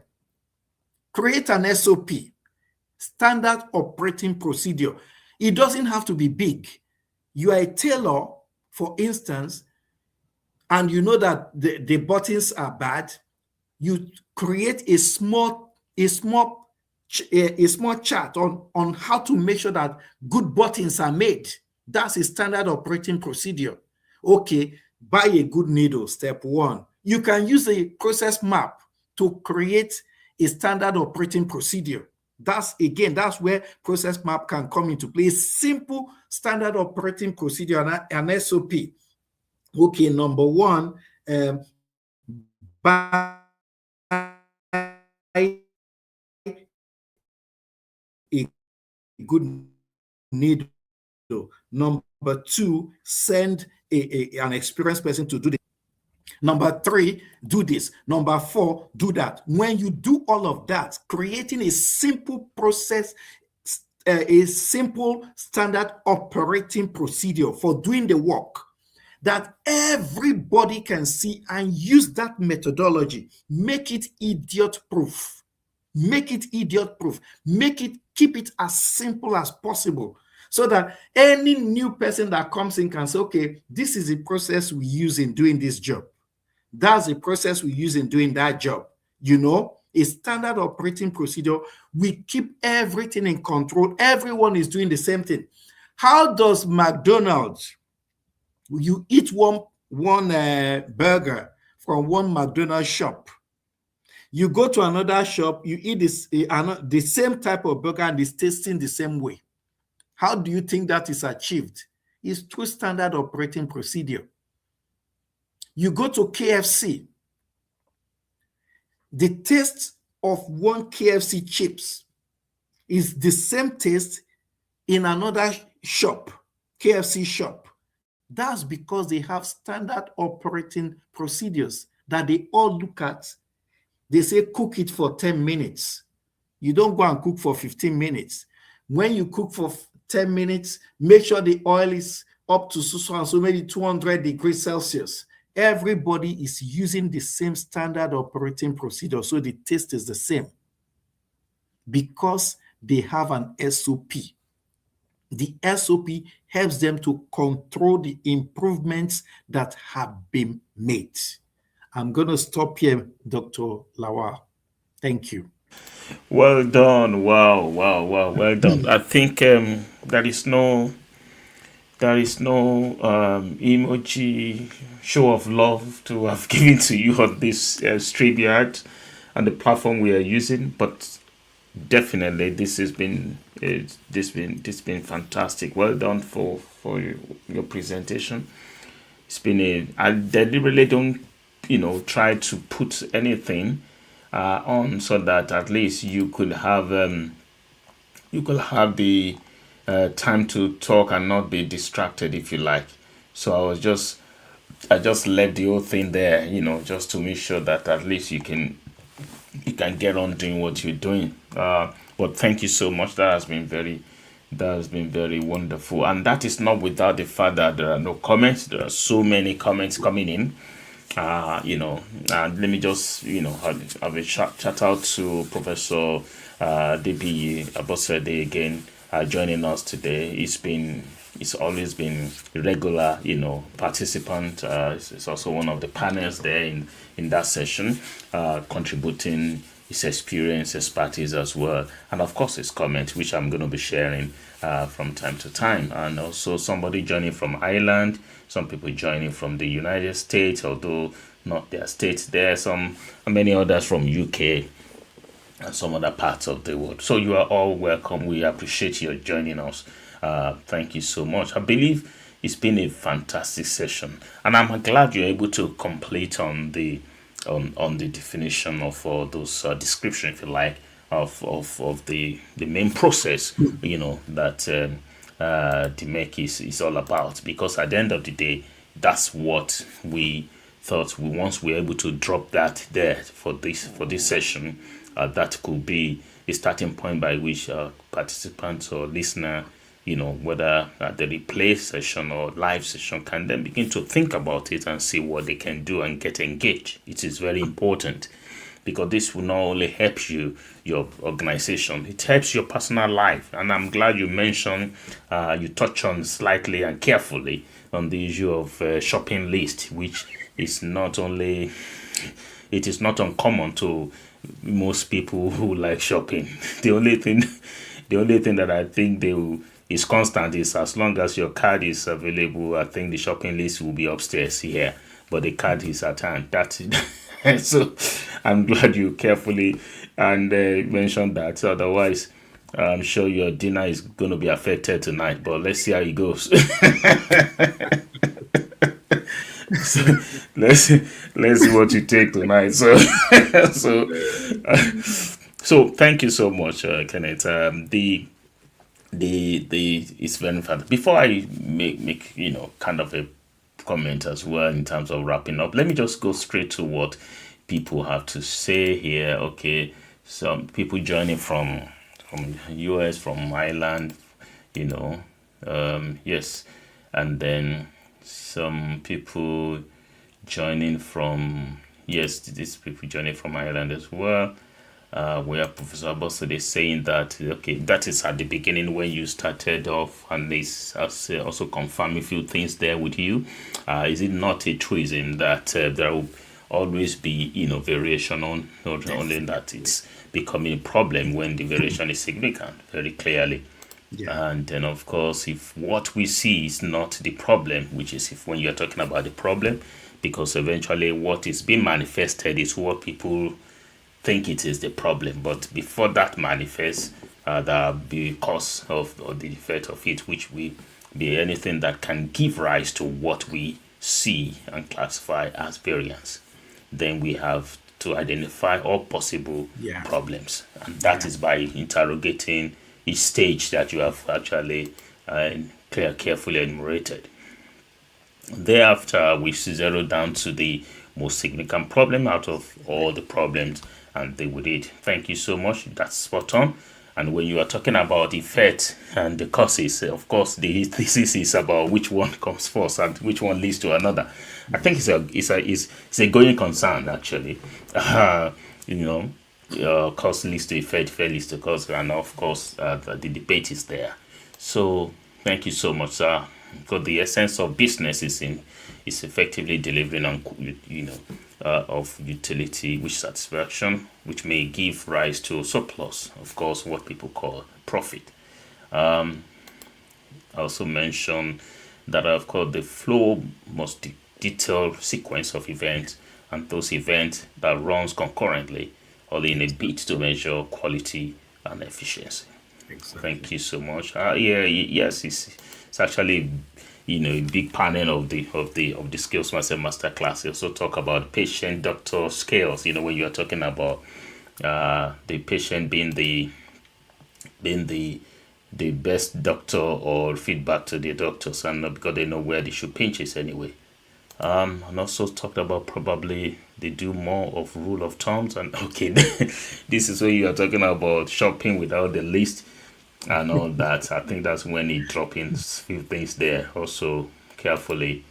create an SOP, standard operating procedure. It doesn't have to be big. You are a tailor, for instance, and you know that the buttons are bad. You create a small chart on how to make sure that good buttons are made. That's a standard operating procedure. Okay, buy a good needle, step 1. You can use a process map to create a standard operating procedure. That's where process map can come into play. A simple standard operating procedure, an SOP. Okay, number 1, buy a good needle. Number 2, send an experienced person to do this. Number 3, do this. Number 4, do that. When you do all of that, creating a simple process, a simple standard operating procedure for doing the work that everybody can see and use that methodology. Make it idiot proof. Keep it as simple as possible, so that any new person that comes in can say, okay, this is the process we use in doing this job. That's the process we use in doing that job. You know, a standard operating procedure. We keep everything in control. Everyone is doing the same thing. How does McDonald's, you eat one burger from one McDonald's shop, you go to another shop, you eat the same type of burger and it's tasting the same way. How do you think that is achieved? It's through standard operating procedure. You go to KFC, the taste of one KFC chips is the same taste in another shop, KFC shop. That's because they have standard operating procedures that they all look at. They say cook it for 10 minutes. You don't go and cook for 15 minutes. When you cook for 10 minutes, make sure the oil is up to so and so, maybe 200 degrees Celsius. Everybody is using the same standard operating procedure, so the taste is the same because they have an SOP. The SOP helps them to control the improvements that have been made. I'm going to stop here, Dr. Lawal. Thank you. Well done. Wow. Well done. I think there is no emoji show of love to have given to you on this StreamYard and the platform we are using, but definitely this has been fantastic. Well done for your presentation. It's been I deliberately don't try to put anything on so that at least you could have the time to talk and not be distracted, if you like. So I just left the whole thing there, just to make sure that at least you can get on doing what you're doing. But thank you so much. That has been very wonderful. And that is not without the fact that there are no comments. There are so many comments coming in. Let me just have a shout out to Professor DP Abosede again joining us today. He's always been a regular participant. He's also one of the panels there in that session, contributing his experience, expertise as well, and of course his comments, which I'm going to be sharing from time to time. And also somebody joining from Ireland, some people joining from the United States, although not their states there, many others from UK and some other parts of the world. So you are all welcome. We appreciate your joining us. Thank you so much. I believe it's been a fantastic session, and I'm glad you're able to complete on the definition of all those description, if you like, of the main process, that DMAIC is all about. Because at the end of the day, that's what we thought. Once we're able to drop that there for this session, that could be a starting point by which participants or listener, whether the replay session or live session, can then begin to think about it and see what they can do and get engaged. It is very important, because this will not only help you, your organization, it helps your personal life. And I'm glad you mentioned, you touch on slightly and carefully on the issue of shopping list, which is not only, it is not uncommon to most people who like shopping. The only thing that I think is constant is, as long as your card is available, I think the shopping list will be upstairs here, but the card is at hand. That's it. So I'm glad you carefully and mentioned that. Otherwise, I'm sure your dinner is going to be affected tonight, but let's see how it goes. So let's see what you take tonight. So so thank you so much, Kenneth. It's very fun. Before I make kind of a comment as well in terms of wrapping up, let me just go straight to what people have to say here. Okay, some people joining from US, from Ireland, yes, and then some people joining from, yes, these people joining from Ireland as well. Where Professor Abosede is saying that, okay, that is at the beginning when you started off, and this also confirm a few things there with you. Is it not a truism that there will always be variation on, not only that it's becoming a problem when the variation is significant, very clearly. Yeah. And then of course, if what we see is not the problem, which is if when you're talking about the problem, because eventually what is being manifested is what people think it is the problem, but before that manifests, that be cause of or the effect of it, which will be anything that can give rise to what we see and classify as variance. Then we have to identify all possible Yeah. problems, and that is by interrogating each stage that you have actually carefully enumerated. Thereafter, we zero down to the most significant problem out of all the problems and deal with it. Thank you so much. That's spot on. And when you are talking about effect and the causes, of course, the thesis is about which one comes first and which one leads to another. I think it's a going concern actually. Cause leads to effect leads to cause, and of course, the debate is there. So thank you so much, sir. Because the essence of business is effectively delivering on of utility, which satisfaction, which may give rise to surplus. Of course, what people call profit. I also mentioned that of course the flow must detail sequence of events, and those events that runs concurrently, or in a bid to measure quality and efficiency. Exactly. Thank you so much. Yes, it's actually a big panel of the Skillsmindset Masterclass. They also talk about patient doctor scales. When you are talking about the patient being the best doctor or feedback to the doctors, and not because they know where they should pinch it anyway. And also talked about probably they do more of rule of thumbs, and okay, this is where you are talking about shopping without the list and all that. I think that's when he drop in a few things there also carefully,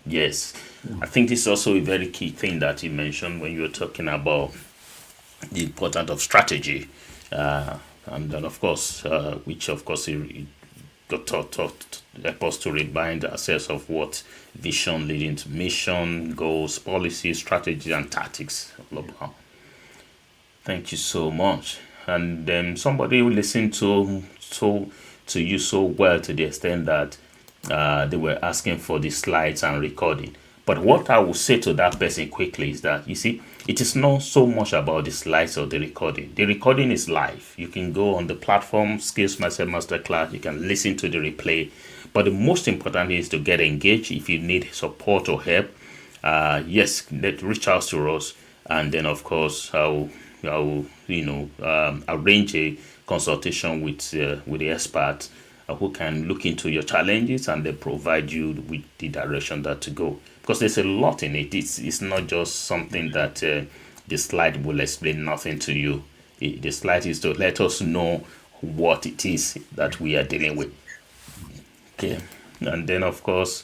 Yes, I think this is also a very key thing that you mentioned when you were talking about the importance of strategy, and then of course, which of course he got taught help us to remind ourselves of what vision leading to mission, goals, policy, strategy, and tactics all about. Thank you so much. And then somebody who listened to you so well to the extent that they were asking for the slides and recording. But what I will say to that person quickly is that, you see, it is not so much about the slides or the recording. The recording is live. You can go on the platform, Skillsmindset Masterclass, you can listen to the replay. But the most important is to get engaged. If you need support or help, reach out to us. And then, of course, I will arrange a consultation with the expert who can look into your challenges and they provide you with the direction that to go. Because there's a lot in it. It's not just something that the slide will explain nothing to you. The slide is to let us know what it is that we are dealing with. Okay, and then of course,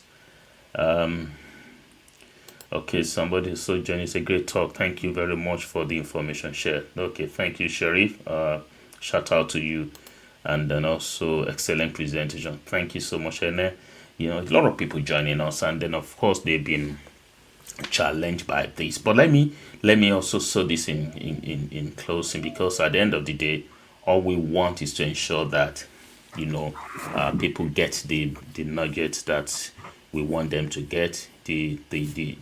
somebody so Jenny, it's a great talk. Thank you very much for the information shared. Okay, thank you, Sharif. Shout out to you, and then also excellent presentation. Thank you so much, Ene. A lot of people joining us, and then of course they've been challenged by this. But let me also say this in closing, because at the end of the day, all we want is to ensure that people get the nuggets that we want them to get. The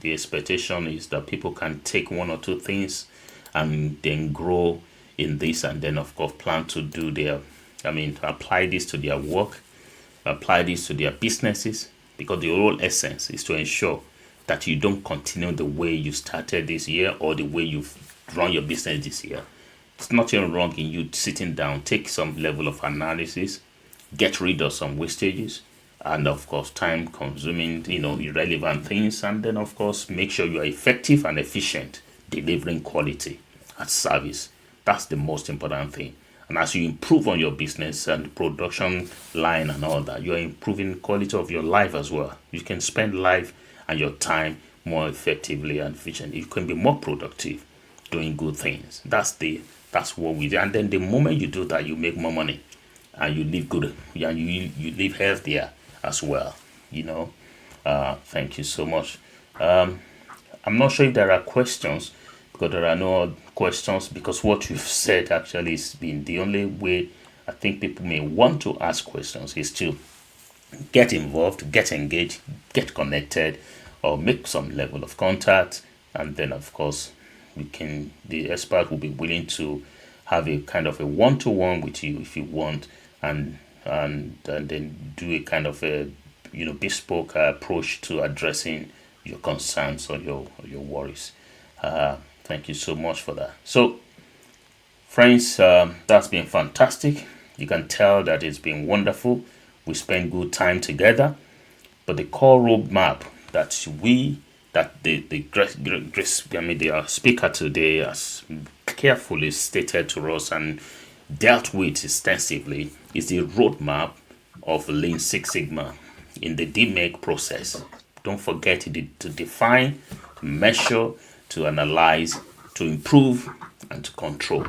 expectation is that people can take one or two things and then grow in this, and then of course plan to do apply this to their work, apply this to their businesses, because the whole essence is to ensure that you don't continue the way you started this year or the way you've run your business this year. It's nothing wrong in you sitting down, take some level of analysis, get rid of some wastages, and of course time consuming irrelevant things, and then of course make sure you are effective and efficient delivering quality at service. That's the most important thing. And as you improve on your business and production line and all that, you're improving quality of your life as well. You can spend life and your time more effectively and efficiently. You can be more productive doing good things. That's what we do. And then the moment you do that, you make more money and you live good, and you live healthier as well. Thank you so much. I'm not sure if there are questions, because there are no questions, because what you've said actually has been the only way I think people may want to ask questions is to get involved, get engaged, get connected, or make some level of contact, and then of course the expert will be willing to have a kind of a one-to-one with you if you want, and then do a kind of a bespoke approach to addressing your concerns or your worries. Thank you so much for that. So friends, that's been fantastic. You can tell that it's been wonderful. We spent good time together, but the core roadmap that the speaker today has carefully stated to us and dealt with extensively is the roadmap of Lean Six Sigma in the DMAIC process. Don't forget to define, to measure, to analyze, to improve, and to control.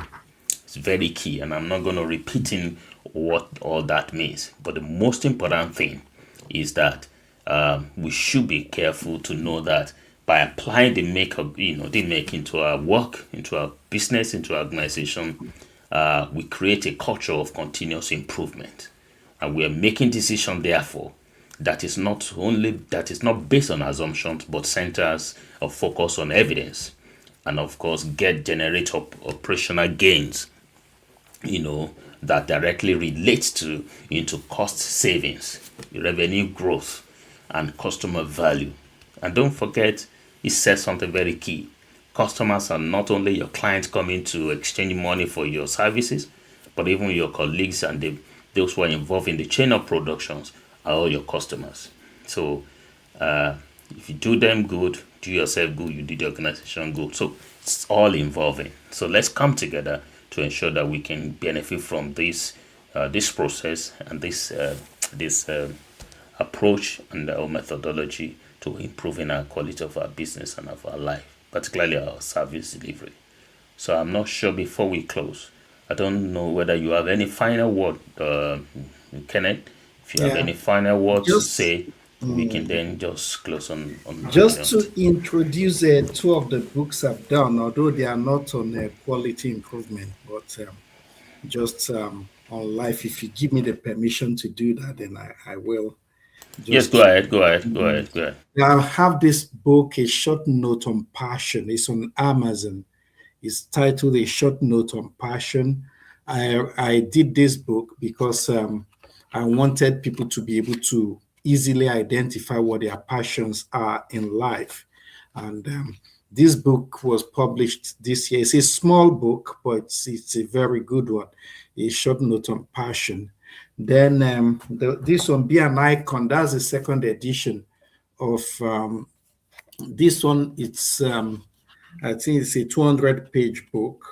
It's very key, and I'm not going to repeating what all that means. But the most important thing is that we should be careful to know that by applying the DMAIC into our work, into our business, into our organization, we create a culture of continuous improvement, and we are making decisions therefore that is not based on assumptions but centers or focus on evidence, and of course generate operational gains that directly relates into cost savings, revenue growth, and customer value. And don't forget, it says something very key. Customers are not only your clients coming to exchange money for your services, but even your colleagues and those who are involved in the chain of productions are all your customers. So if you do them good, do yourself good, you do the organization good. So it's all involving. So let's come together to ensure that we can benefit from this process and this approach and our methodology to improving our quality of our business and of our life, particularly our service delivery. So I'm not sure, before we close, I don't know whether you have any final word, Kenneth. If you have any final words to say, we can then just close on just to introduce two of the books I've done, although they are not on quality improvement, but just on life. If you give me the permission to do that, then I will. Yes, go ahead. I have this book, A Short Note on Passion. It's on Amazon. It's titled A Short Note on Passion. I did this book because I wanted people to be able to easily identify what their passions are in life. And this book was published this year. It's a small book, but it's a very good one. A Short Note on Passion. Then this one, Be an Icon, that's the second edition of this one. It's I think it's a 200-page book,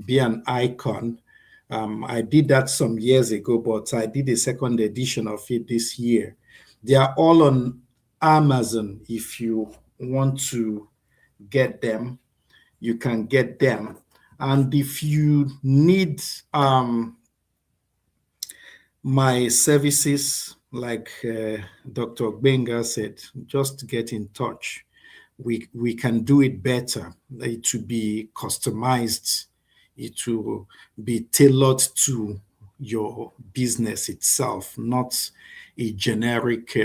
Be an Icon. I did that some years ago, but I did a second edition of it this year. They are all on Amazon. If you want to get them, you can get them. And if you need my services, like Dr. Gbenga said, just get in touch. We can do it better. It will be customized. It will be tailored to your business itself, not a generic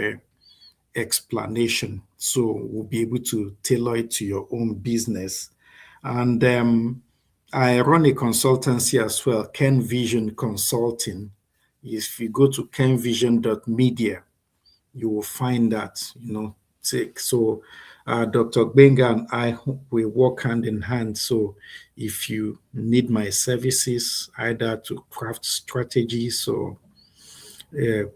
explanation. So we'll be able to tailor it to your own business. And I run a consultancy as well, Ken Vision Consulting. If you go to kenvision.media, you will find that, So Dr. Gbenga and I, we work hand in hand. So if you need my services, either to craft strategies or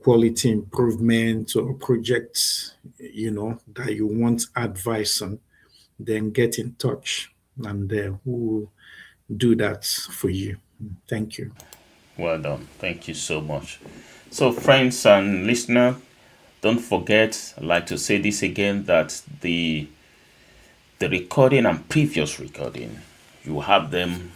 quality improvement or projects, that you want advice on, then get in touch and we'll do that for you. Thank you. Well done. Thank you so much. So friends and listeners, don't forget, I'd like to say this again, that the recording and previous recording, you have them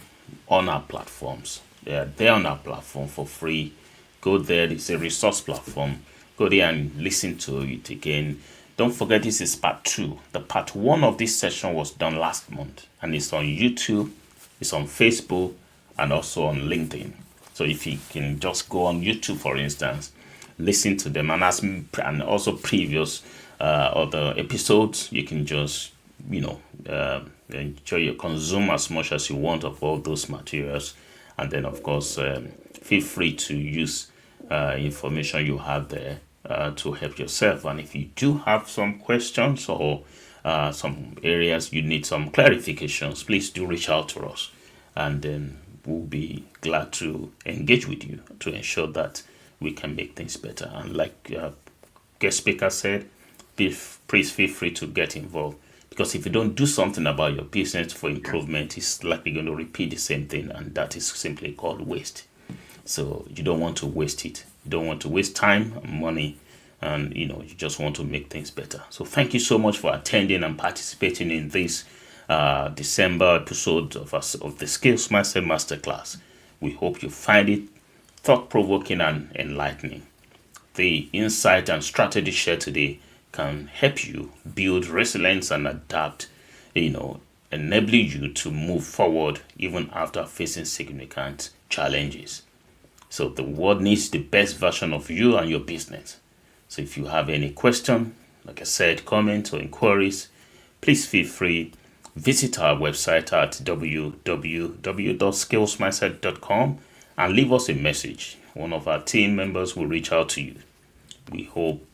on our platforms. They are there on our platform for free. Go there. It's a resource platform. Go there and listen to it again. Don't forget, this is part 2. The part 1 of this session was done last month, and it's on YouTube, it's on Facebook, and also on LinkedIn. So if you can just go on YouTube, for instance, listen to them, and also previous other episodes, you can just enjoy your consume as much as you want of all those materials. And then, of course, feel free to use information you have there to help yourself. And if you do have some questions or some areas you need some clarifications, please do reach out to us, and then we'll be glad to engage with you to ensure that we can make things better. And like guest speaker said, please feel free to get involved, because if you don't do something about your business for improvement, it's likely going to repeat the same thing, and that is simply called waste. So you don't want to waste it. You don't want to waste time and money, and you just want to make things better. So thank you so much for attending and participating in this December episode of the Skillsmindset Masterclass. We hope you find it thought-provoking and enlightening. The insight and strategy shared today can help you build resilience and adapt, enabling you to move forward even after facing significant challenges. So the world needs the best version of you and your business. So if you have any question, like I said, comments or inquiries, please feel free. Visit our website at www.skillsmindset.com and leave us a message. One of our team members will reach out to you. We hope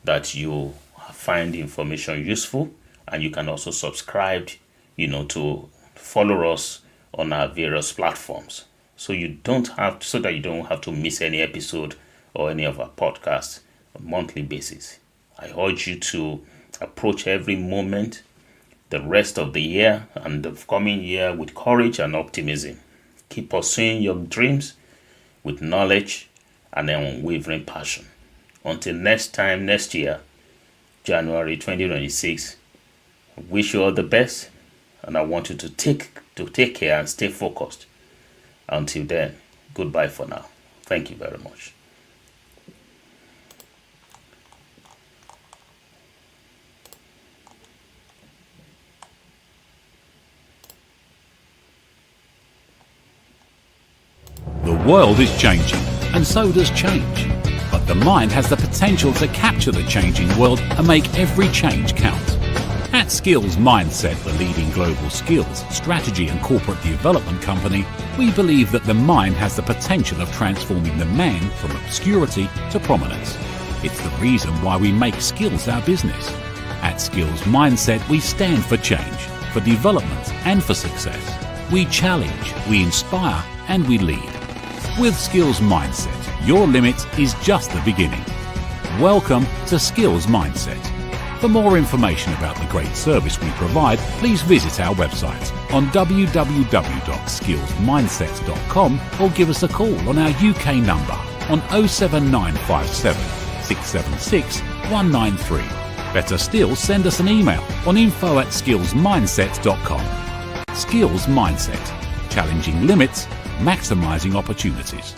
that you find the information useful, and you can also subscribe, to follow us on our various platforms, so that you don't have to miss any episode or any of our podcasts on a monthly basis. I urge you to approach every moment, the rest of the year and the coming year, with courage and optimism. Keep pursuing your dreams with knowledge and an unwavering passion. Until next time, next year, January 2026, I wish you all the best, and I want you to take care and stay focused. Until then, goodbye for now. Thank you very much. The world is changing, and so does change. But the mind has the potential to capture the changing world and make every change count. At Skillsmindset, the leading global skills, strategy and corporate development company, we believe that the mind has the potential of transforming the man from obscurity to prominence. It's the reason why we make skills our business. At Skillsmindset, we stand for change, for development and for success. We challenge, we inspire, and we lead. With Skillsmindset, your limit is just the beginning. Welcome to Skillsmindset. For more information about the great service we provide, please visit our website on www.skillsmindset.com or give us a call on our UK number on 07957 676 193. Better still, send us an email on info@skillsmindset.com. Skills Mindset. Challenging limits, maximizing opportunities.